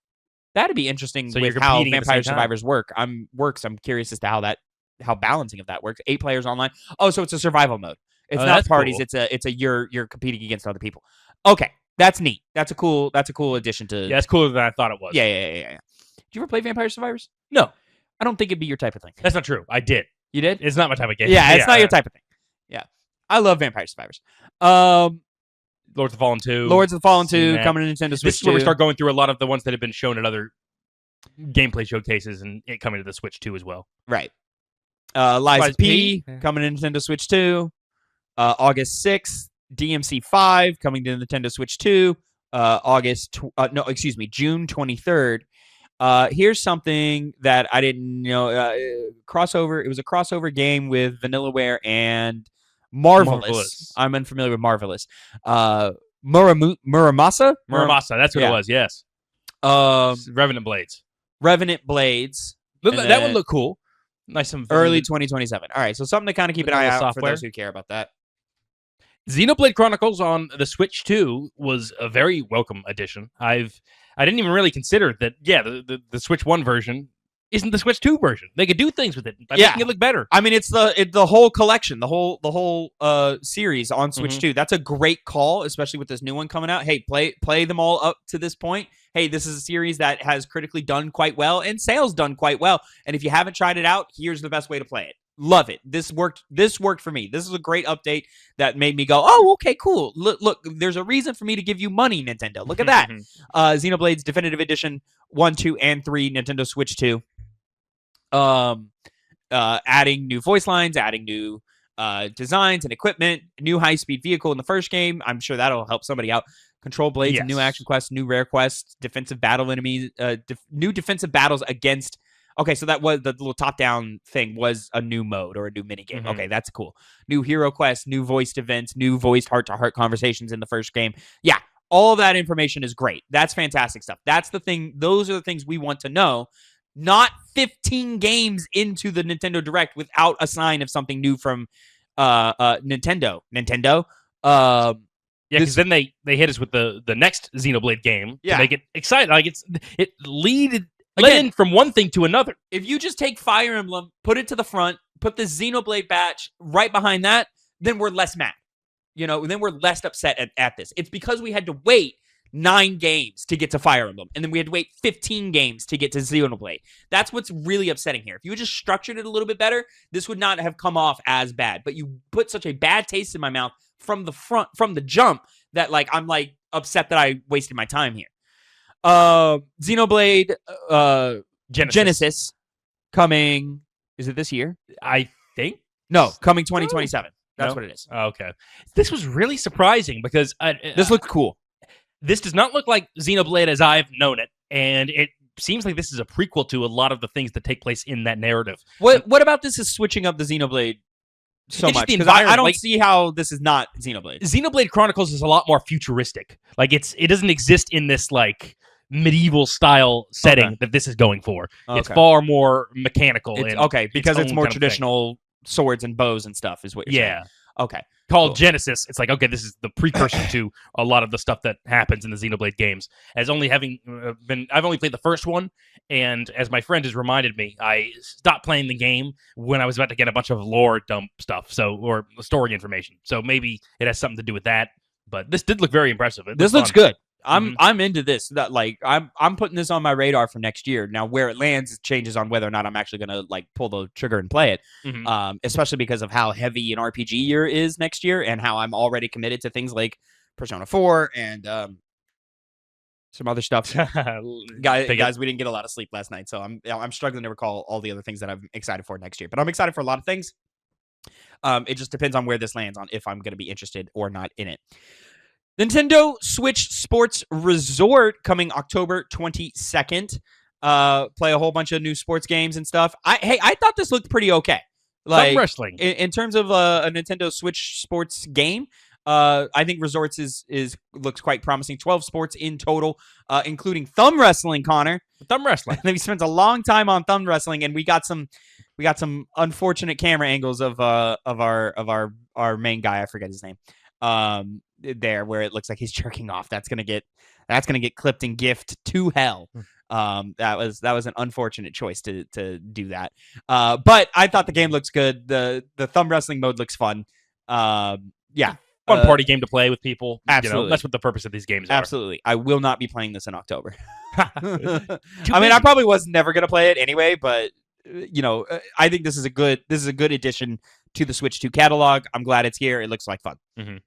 That'd be interesting with how Vampire Survivors works. I'm curious as to how balancing of that works. 8 players online. Oh, so it's a survival mode. It's not parties. Cool. It's a you're competing against other people. Okay. That's neat. That's a cool addition to. Yeah, it's cooler than I thought it was. Yeah. Did you ever play Vampire Survivors? No. I don't think it'd be your type of thing. That's not true. I did. You did? It's not my type of game. Yeah, it's not your type of thing. Yeah. I love Vampire Survivors. Lords of the Fallen 2. Lords of the Fallen 2 coming to Nintendo Switch 2. This is where we start going through a lot of the ones that have been shown at other gameplay showcases and it coming to the Switch 2 as well. Right. Lies P coming to Nintendo Switch 2. August 6th. DMC 5 coming to Nintendo Switch 2. June 23rd. Here's something that I didn't know. Crossover. It was a crossover game with Vanillaware and Marvelous. I'm unfamiliar with Marvelous. Muramasa? Muramasa. That's what it was. Yes. Revenant Blades. That would look cool. Nice. Early 2027. All right. So something to kind of keep an eye out for those who care about that. Xenoblade Chronicles on the Switch 2 was a very welcome addition. I didn't even really consider that. Yeah, the Switch 1 version isn't the Switch 2 version. They could do things with it by making it look better. I mean, it's the whole collection, the whole series on Switch 2. That's a great call, especially with this new one coming out. Hey, play them all up to this point. Hey, this is a series that has critically done quite well and sales done quite well. And if you haven't tried it out, here's the best way to play it. Love it. This worked for me. This is a great update that made me go, oh, okay, cool. Look, there's a reason for me to give you money, Nintendo. Look at that. Xenoblades Definitive Edition 1, 2, and 3, Nintendo Switch 2. Adding new voice lines, adding new designs and equipment, new high-speed vehicle in the first game. I'm sure that'll help somebody out. Control blades, new action quests, new rare quests, defensive battle enemies, new defensive battles against. Okay, so that was the little top-down thing was a new mode or a new minigame. Okay, that's cool. New hero quests, new voiced events, new voiced heart-to-heart conversations in the first game. Yeah, all of that information is great. That's fantastic stuff. That's the thing. Those are the things we want to know. Not 15 games into the Nintendo Direct without a sign of something new from Nintendo. Yeah, because then they hit us with the next Xenoblade game to make it exciting. Like it led in from one thing to another. If you just take Fire Emblem, put it to the front, put the Xenoblade batch right behind that, then we're less mad. Then we're less upset at this. It's because we had to wait 9 games to get to Fire Emblem, and then we had to wait 15 games to get to Xenoblade. That's what's really upsetting here. If you just structured it a little bit better, this would not have come off as bad. But you put such a bad taste in my mouth from the jump, that I'm upset that I wasted my time here. Xenoblade Genesis coming. Is it this year? I think. No, coming 2027. That's what it is. Okay. This was really surprising because this looked cool. This does not look like Xenoblade as I've known it, and it seems like this is a prequel to a lot of the things that take place in that narrative. What about this is switching up the Xenoblade so much? Because I don't see how this is not Xenoblade. Xenoblade Chronicles is a lot more futuristic. Like it doesn't exist in this like medieval style setting that this is going for. Okay. It's far more mechanical. Because it's more traditional swords and bows and stuff is what you're saying. Okay. Called Genesis. It's like, okay, this is the precursor to a lot of the stuff that happens in the Xenoblade games. I've only played the first one, and as my friend has reminded me, I stopped playing the game when I was about to get a bunch of lore dump stuff, or story information. So maybe it has something to do with that. But this did look very impressive. This looks good. I'm into this. That like I'm putting this on my radar for next year. Now where it lands changes on whether or not I'm actually gonna like pull the trigger and play it. Especially because of how heavy an RPG year is next year and how I'm already committed to things like Persona 4 and some other stuff. guys, we didn't get a lot of sleep last night, so I'm struggling to recall all the other things that I'm excited for next year. But I'm excited for a lot of things. It just depends on where this lands on if I'm gonna be interested or not in it. Nintendo Switch Sports Resort coming October 22nd. Play a whole bunch of new sports games and stuff. I thought this looked pretty okay. Like wrestling in terms of a Nintendo Switch Sports game. I think Resorts looks quite promising. 12 sports in total, including thumb wrestling. Connor, thumb wrestling. He spent a long time on thumb wrestling, and we got some unfortunate camera angles of our main guy. I forget his name. There where it looks like he's jerking off. That's gonna get clipped and gift to hell. That was an unfortunate choice to do that. But I thought the game looks good. The thumb wrestling mode looks fun. Fun party game to play with people. Absolutely. That's what the purpose of these games are. Absolutely. I will not be playing this in October. I mean, I probably was never gonna play it anyway, but I think this is a good addition to the Switch 2 catalog. I'm glad it's here. It looks like fun. Mm-hmm.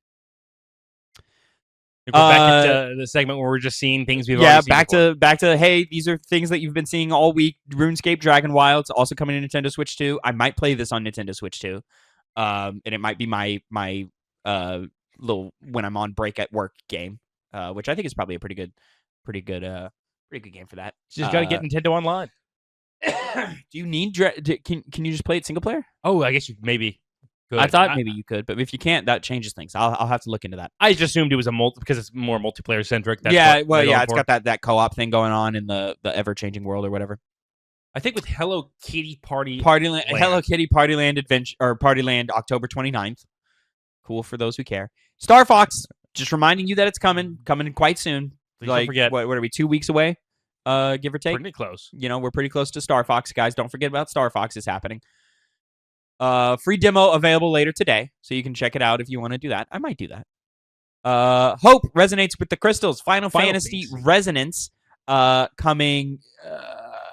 Go back into the segment where we're just seeing things we've already seen back to hey, these are things that you've been seeing all week. RuneScape Dragon Wilds also coming to Nintendo Switch 2. I might play this on Nintendo Switch 2. And it might be my little when I'm on break at work game, which I think is probably a pretty good game for that. You just got to get Nintendo Online. Do you need can you just play it single player? Oh, I guess you maybe. Good. I thought maybe you could, but if you can't, that changes things. I'll have to look into that. I just assumed it was because it's more multiplayer centric. It's got that co-op thing going on in the ever changing world or whatever. I think with Hello Kitty Partyland Adventure or Partyland October 29th. Cool for those who care. Star Fox, just reminding you that it's coming quite soon. Please don't forget. What are we 2 weeks away? Give or take. Pretty close. We're pretty close to Star Fox, guys. Don't forget about Star Fox. It's happening. Free demo available later today, so you can check it out if you want to do that. I might do that. Hope resonates with the crystals. Final Fantasy Resonance coming.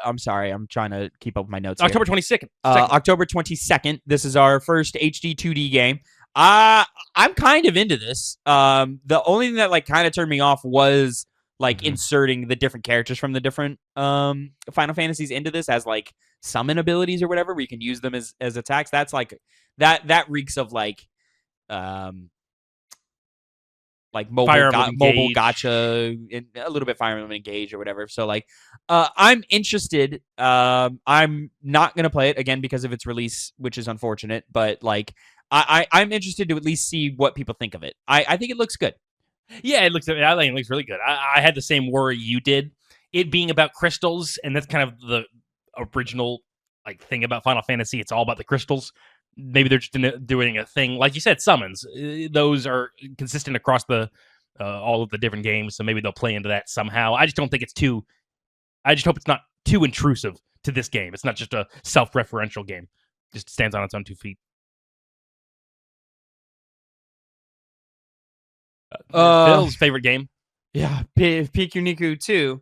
I'm sorry, I'm trying to keep up with my notes. October 22nd. October 22nd. This is our first HD 2D game. I'm kind of into this. The only thing that kind of turned me off was inserting the different characters from the different Final Fantasies into this as summon abilities or whatever, where you can use them as attacks. That's that reeks of mobile gacha and a little bit Fire Emblem Engage or whatever. So I'm interested. I'm not gonna play it again because of its release, which is unfortunate. But I'm interested to at least see what people think of it. I think it looks good. Yeah, I think it looks really good. I had the same worry you did. It being about crystals, and that's kind of the original thing about Final Fantasy. It's all about the crystals. Maybe they're just doing a thing, like you said, summons. Those are consistent across the all of the different games, so maybe they'll play into that somehow. I just don't think it's too. I just hope it's not too intrusive to this game. It's not just a self-referential game. It just stands on its own 2 feet. Phil's favorite game. Yeah, Pikuniku 2.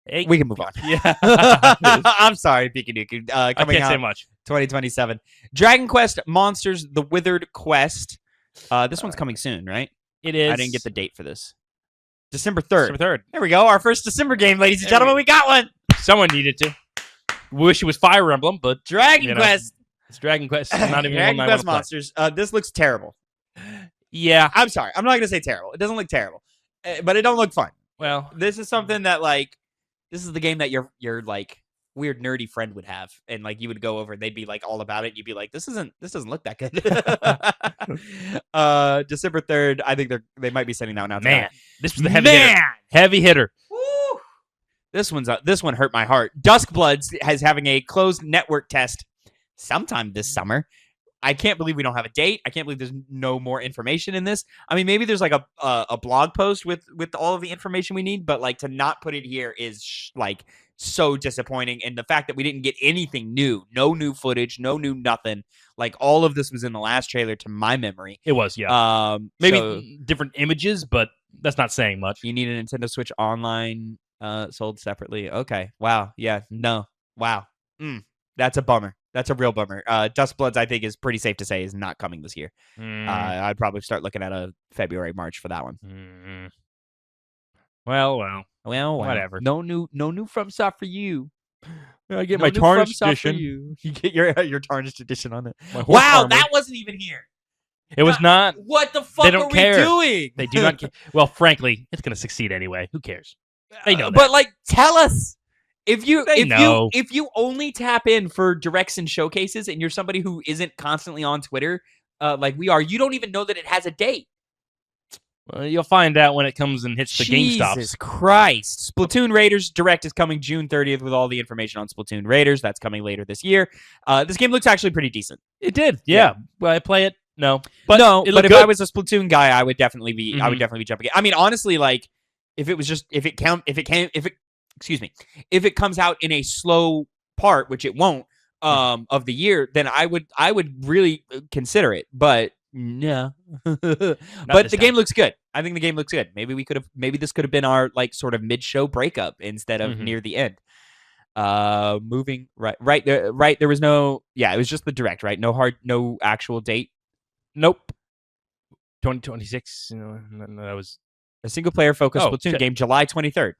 Hey, we can move on. Yeah. I'm sorry, Pikuniku. Coming out say much. 2027. Dragon Quest Monsters: The Withered Quest. This one's coming soon, right? It is. I didn't get the date for this. December 3rd. December 3rd. There we go. Our first December game, ladies and gentlemen. We got one. Someone needed to. Wish it was Fire Emblem, but Dragon Quest. It's Dragon Quest. It's not even Dragon one Quest I Monsters. This looks terrible. Yeah. I'm sorry. I'm not going to say terrible. It doesn't look terrible. But it don't look fun. Well, this is something that, like, this is the game that your like, weird nerdy friend would have, and like you would go over and they'd be like all about it. You'd be like, this doesn't look that good. December 3rd, I think they might be sending that one out tonight. Man, this was the heavy hitter. Woo! This one hurt my heart. Duskbloods is having a closed network test sometime this summer. I can't believe we don't have a date. I can't believe there's no more information in this. I mean, maybe there's like a blog post with all of the information we need, but like to not put it here is like so disappointing. And the fact that we didn't get anything new, no new footage, no new nothing. Like all of this was in the last trailer to my memory. It was, yeah. Maybe different images, but that's not saying much. You need a Nintendo Switch Online sold separately. Okay. Wow. Yeah. No. Wow. That's a bummer. That's a real bummer. Duskbloods, I think, is pretty safe to say is not coming this year. I'd probably start looking at a February, March for that one. Well, whatever. No new FromSoft for you. I get my tarnished edition. You get your tarnished edition on it. Wow, that wasn't even here. It was not. What the fuck are we doing? They do not care. Well, frankly, it's going to succeed anyway. Who cares? They know that. But like, tell us. If you only tap in for directs and showcases and you're somebody who isn't constantly on Twitter like we are, you don't even know that it has a date. Well, you'll find out when it comes and hits the GameStops. Jesus Christ. Splatoon Raiders Direct is coming June 30th with all the information on Splatoon Raiders. That's coming later this year. This game looks actually pretty decent. It did, yeah. Will I play it? No. But if I was a Splatoon guy, I would definitely be jumping in. I mean, honestly, like if it comes out in a slow part, which it won't, of the year, then I would really consider it. But no. But the game looks good. I think the game looks good. Maybe this could have been our like sort of mid-show breakup instead of near the end. Moving right there. There was no. Yeah, it was just the direct. Right. No actual date. Nope. 2026. No, that was a single player focused Splatoon game, July 23rd.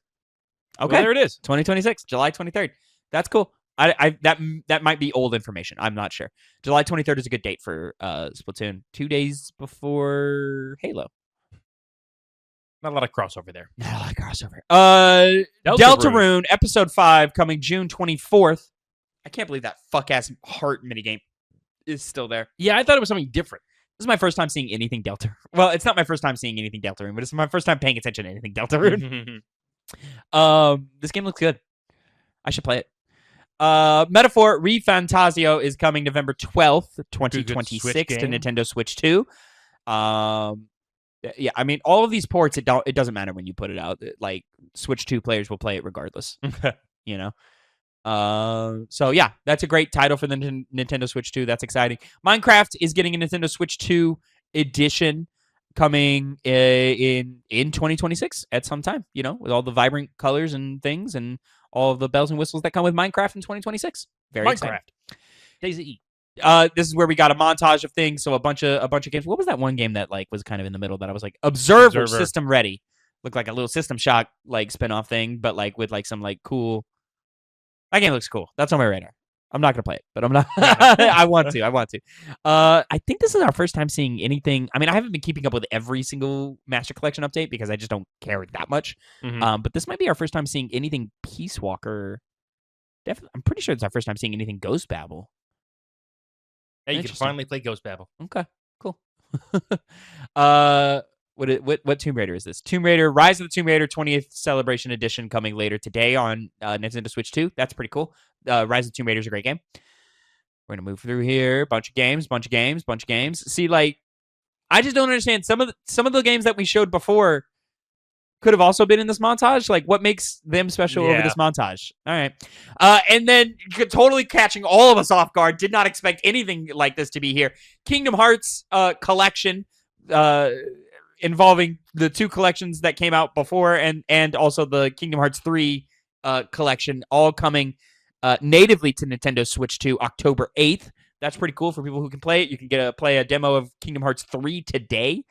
Okay, well, there it is. 2026, July 23rd. That's cool. That might be old information. I'm not sure. July 23rd is a good date for Splatoon. 2 days before Halo. Not a lot of crossover there. Not a lot of crossover. Deltarune Episode 5 coming June 24th. I can't believe that fuck-ass heart minigame is still there. Yeah, I thought it was something different. This is my first time seeing anything Delta. Well, it's not my first time seeing anything Deltarune, but it's my first time paying attention to anything Deltarune. This game looks good. I should play it. Metaphor ReFantasio is coming November 12th, 2026 to Nintendo Switch 2. Yeah, I mean, all of these ports, it doesn't matter when you put it out. Like, Switch 2 players will play it regardless. You know? So yeah, that's a great title for the Nintendo Switch 2. That's exciting. Minecraft is getting a Nintendo Switch 2 edition coming in 2026 at some time, you know, with all the vibrant colors and things and all of the bells and whistles that come with Minecraft in 2026. Very exciting. DayZ. This is where we got a montage of things. So a bunch of games. What was that one game that like was kind of in the middle that I was like, Observer. System Ready. Looked like a little System Shock like spinoff thing, but like with like some like cool. That game looks cool. That's on my radar. I'm not gonna play it, but I'm not. I want to. I think this is our first time seeing anything. I mean, I haven't been keeping up with every single Master Collection update because I just don't care that much. But this might be our first time seeing anything Peace Walker. Definitely, I'm pretty sure it's our first time seeing anything Ghost Babel. Yeah, you can finally play Ghost Babel. Okay, cool. What Tomb Raider is this? Tomb Raider, Rise of the Tomb Raider 20th Celebration Edition coming later today on Nintendo Switch 2. That's pretty cool. Rise of the Tomb Raider is a great game. We're going to move through here. Bunch of games. See, like, I just don't understand. Some of the games that we showed before could have also been in this montage. Like, what makes them special over this montage? All right. And then totally catching all of us off guard. Did not expect anything like this to be here. Kingdom Hearts collection involving the two collections that came out before and also the Kingdom Hearts 3 collection, all coming natively to Nintendo Switch 2 October 8th. That's pretty cool for people who can play it. You can play a demo of Kingdom Hearts 3 today.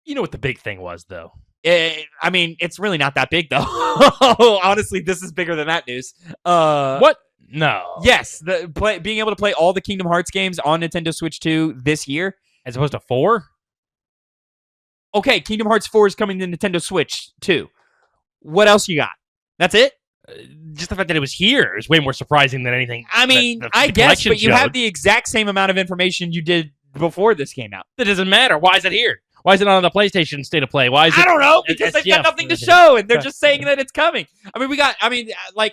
You know what the big thing was, though? I mean, it's really not that big, though. Honestly, this is bigger than that news. What? No. Yes, being able to play all the Kingdom Hearts games on Nintendo Switch 2 this year. As opposed to 4? Okay, Kingdom Hearts 4 is coming to Nintendo Switch 2. What else you got? That's it? Just the fact that it was here is way more surprising than anything. I mean, I guess, but you have the exact same amount of information you did before this came out. That doesn't matter. Why is it here? Why is it on the PlayStation State of Play? Why is it? I don't know, because they've got nothing to show, and they're just saying that it's coming. I mean,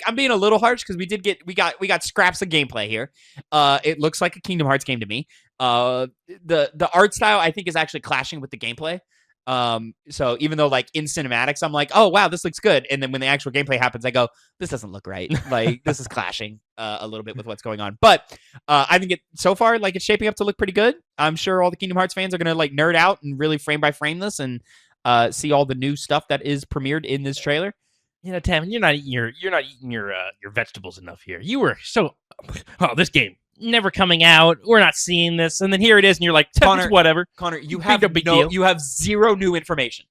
I'm being a little harsh because we got scraps of gameplay here. It looks like a Kingdom Hearts game to me. The art style I think is actually clashing with the gameplay. So even though like in cinematics, I'm like, oh wow, this looks good. And then when the actual gameplay happens, I go, this doesn't look right. Like this is clashing a little bit with what's going on. But I think so far, like it's shaping up to look pretty good. I'm sure all the Kingdom Hearts fans are going to like nerd out and really frame by frame this and see all the new stuff that is premiered in this trailer. You know, Tavin, you're not eating your vegetables enough here. You were so, this game never coming out. We're not seeing this, and then here it is, and you're like, Connor, whatever. Connor, you have zero new information.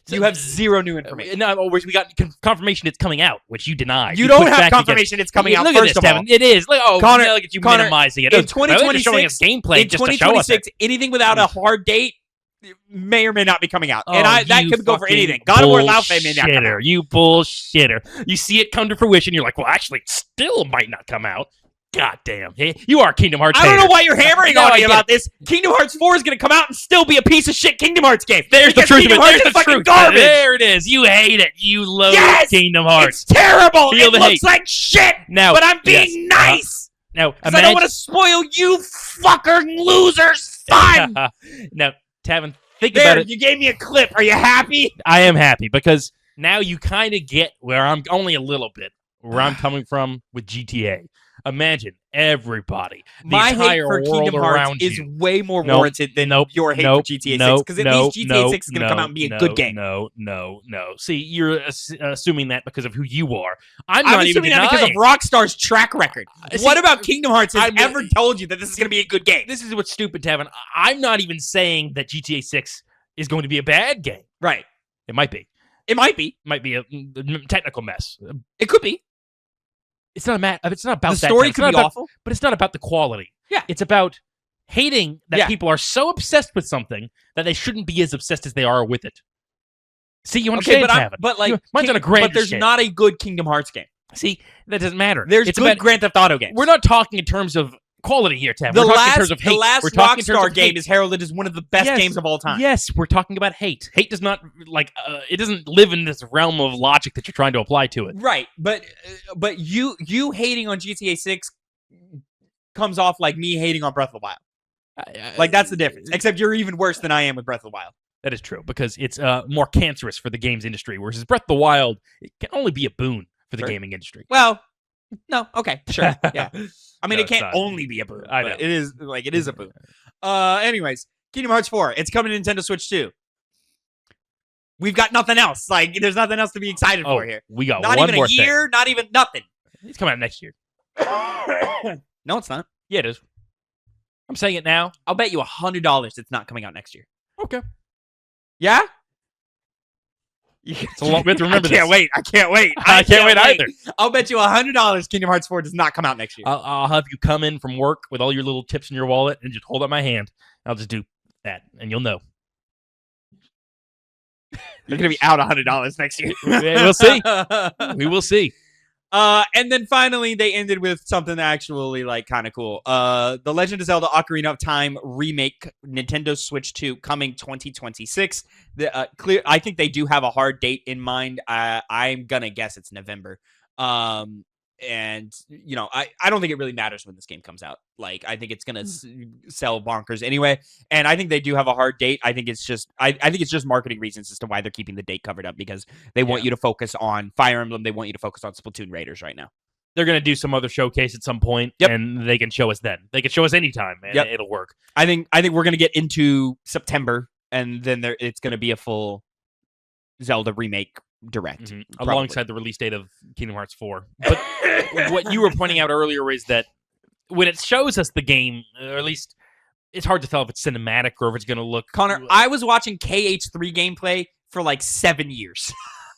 You have zero new information. No, we got confirmation it's coming out, which you denied. You don't have confirmation it's coming out. Look at this, Tavin. It is. Look, Connor, look at you minimizing it. In 2026, showing us gameplay in 2026, anything without a hard date may or may not be coming out. And that could go for anything. God of War Laufey may not come out. You bullshitter. You see it come to fruition, you're like, well, actually, it still might not come out. God damn. Hey, you are Kingdom Hearts. I don't know why you're hammering on me about this. Kingdom Hearts 4 is going to come out and still be a piece of shit Kingdom Hearts game. There's the truth of it. There's the truth. Garbage. There it is. You hate it. You loathe Kingdom Hearts. It's terrible. It looks like shit. Now, but I'm being nice. Now, because I don't want to spoil you fucker losers' fun. Now, Tavin, think about it. You gave me a clip. Are you happy? I am happy because now you kind of get where I'm only a little bit where I'm coming from with GTA. Imagine everybody. My hate for Kingdom Hearts is way more warranted than your hate for GTA 6. Because at least GTA 6 is going to come out and be a good game. No. See, you're assuming that because of who you are. I'm not even assuming that because of Rockstar's track record. What about Kingdom Hearts has ever told you that this is going to be a good game? This is what's stupid, Tavin. I'm not even saying that GTA 6 is going to be a bad game. Right. It might be. It might be. Might be a technical mess. It could be. It's not about the story could be awful, but it's not about the quality. Yeah, it's about hating that people are so obsessed with something that they shouldn't be as obsessed as they are with it. See, you understand? But like, mine's on a grand. But there's not a good Kingdom Hearts game. See, that doesn't matter. There's good Grand Theft Auto games. We're not talking in terms of quality here, Tavin. The we're talking in terms of hate. The last Rockstar game is heralded as one of the best games of all time. Yes, we're talking about hate. Hate does not it doesn't live in this realm of logic that you're trying to apply to it. Right, but you hating on GTA 6 comes off like me hating on Breath of the Wild. Like that's the difference. Except you're even worse than I am with Breath of the Wild. That is true because it's more cancerous for the games industry, whereas Breath of the Wild it can only be a boon for the gaming industry. Well, no, okay, sure, yeah. I mean, it can't only be a boon. I know. It is a boon. Anyways, Kingdom Hearts 4. It's coming to Nintendo Switch 2. We've got nothing else. Like, there's nothing else to be excited for here. We got not one even more a year, not even nothing. It's coming out next year. No, it's not. Yeah, it is. I'm saying it now. I'll bet you $100 it's not coming out next year. Okay. Yeah? It's a lot. We have to remember I can't wait. I can't wait. I can't wait either. I'll bet you $100 Kingdom Hearts 4 does not come out next year. I'll have you come in from work with all your little tips in your wallet and just hold up my hand. I'll just do that, and you'll know. You're going to be out $100 next year. We'll see. We will see. And then finally, they ended with something actually like kind of cool. The Legend of Zelda: Ocarina of Time remake, Nintendo Switch 2, coming 2026. I think they do have a hard date in mind. I'm gonna guess it's November. And you know, I don't think it really matters when this game comes out. Like, I think it's gonna sell bonkers anyway. And I think they do have a hard date. I think it's just I think it's just marketing reasons as to why they're keeping the date covered up, because they want you to focus on Fire Emblem. They want you to focus on Splatoon Raiders right now. They're gonna do some other showcase at some point, and they can show us then. They can show us anytime, and it'll work. I think we're gonna get into September, and then it's gonna be a full Zelda remake direct, alongside the release date of Kingdom Hearts 4. But what you were pointing out earlier is that when it shows us the game, or at least it's hard to tell if it's cinematic or if it's going to look... Connor, I was watching KH3 gameplay for like 7 years.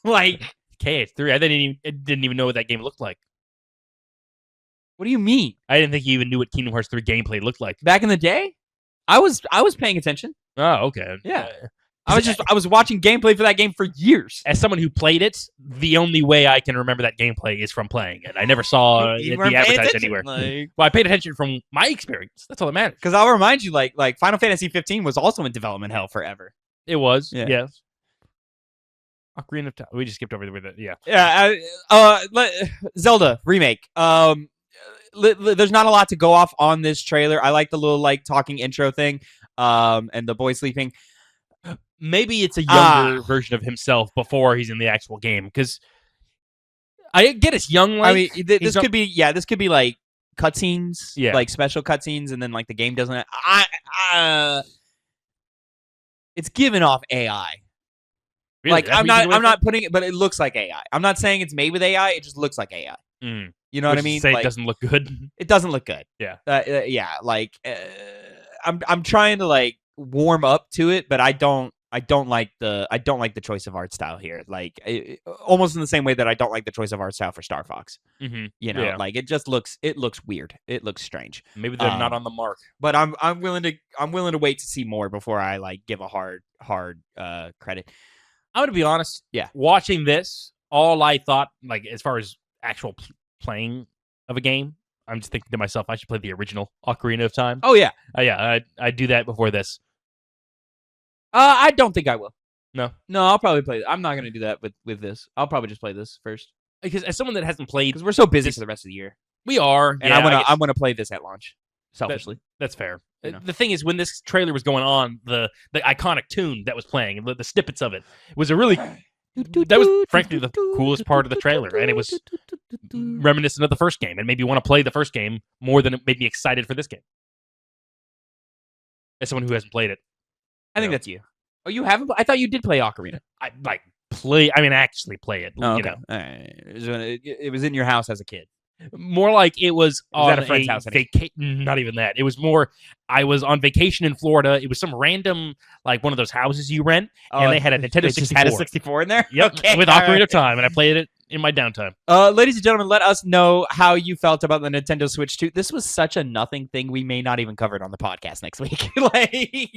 Like KH3, I didn't even know what that game looked like. What do you mean? I didn't think you even knew what Kingdom Hearts 3 gameplay looked like. Back in the day, I was paying attention. Oh, okay. Yeah. I was watching gameplay for that game for years. As someone who played it, the only way I can remember that gameplay is from playing it. I never saw it be advertised anywhere. Well, I paid attention from my experience. That's all that matters. Because I'll remind you, like Final Fantasy 15 was also in development hell forever. It was, Yeah. yes. Ocarina of Time. We just skipped over with it. Yeah. Yeah. Zelda remake. There's not a lot to go off on this trailer. I like the little like talking intro thing. And the boy sleeping. Maybe it's a younger version of himself before he's in the actual game, because I get it's young. Like, I mean, this could be like cutscenes, Yeah. like special cutscenes, and then like the game doesn't. It's given off AI. Really? Like That's I'm what you not went with? putting it, but it looks like AI. I'm not saying it's made with AI. It just looks like AI. You know what I mean? Say Like, it doesn't look good. It doesn't look good. Yeah. Yeah. Like I'm trying to like warm up to it, but I don't like the choice of art style here. Like almost in the same way that I don't like the choice of art style for Star Fox. Mm-hmm. You know, Yeah. like it looks weird. It looks strange. Maybe they're not on the mark. But I'm willing to wait to see more before I like give a hard credit. I'm going to be honest. Yeah. Watching this, all I thought, like as far as actual playing of a game, I'm just thinking to myself, I should play the original Ocarina of Time. Oh yeah. I'd do that before this. I don't think I will. No, I'll probably play. I'm not going to do that with this. I'll probably just play this first because as someone that hasn't played, because we're so busy for the rest of the year. We are, and I want to play this at launch. Selfishly, that's fair. You know. The thing is, when this trailer was going on, the iconic tune that was playing, the snippets of it, was a really that was frankly the coolest part of the trailer, and it was reminiscent of the first game, and made me want to play the first game more than it made me excited for this game. As someone who hasn't played it. I think that's you. Oh, you haven't? I thought you did play Ocarina. Actually play it. Oh, okay. You know. All right. It was in your house as a kid. More like it was on at a friend's house. vacation. Not even that. It was more. I was on vacation in Florida. It was some random, like one of those houses you rent, and they had a Nintendo 64. Just had a 64 in there. Yep, Okay, with Ocarina of Time, and I played it in my downtime. Ladies and gentlemen, let us know how you felt about the Nintendo Switch 2. This was such a nothing thing. We may not even cover it on the podcast next week.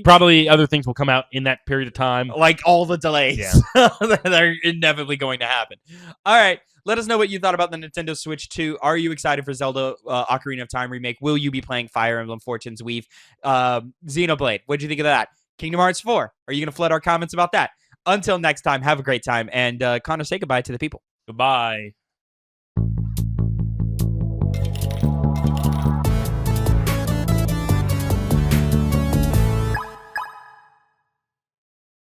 Probably other things will come out in that period of time. Like all the delays that are inevitably going to happen. All right. Let us know what you thought about the Nintendo Switch 2. Are you excited for Zelda Ocarina of Time remake? Will you be playing Fire Emblem Fortune's Weave? Xenoblade, what'd you think of that? Kingdom Hearts 4. Are you going to flood our comments about that? Until next time, have a great time. And Connor, say goodbye to the people. Goodbye.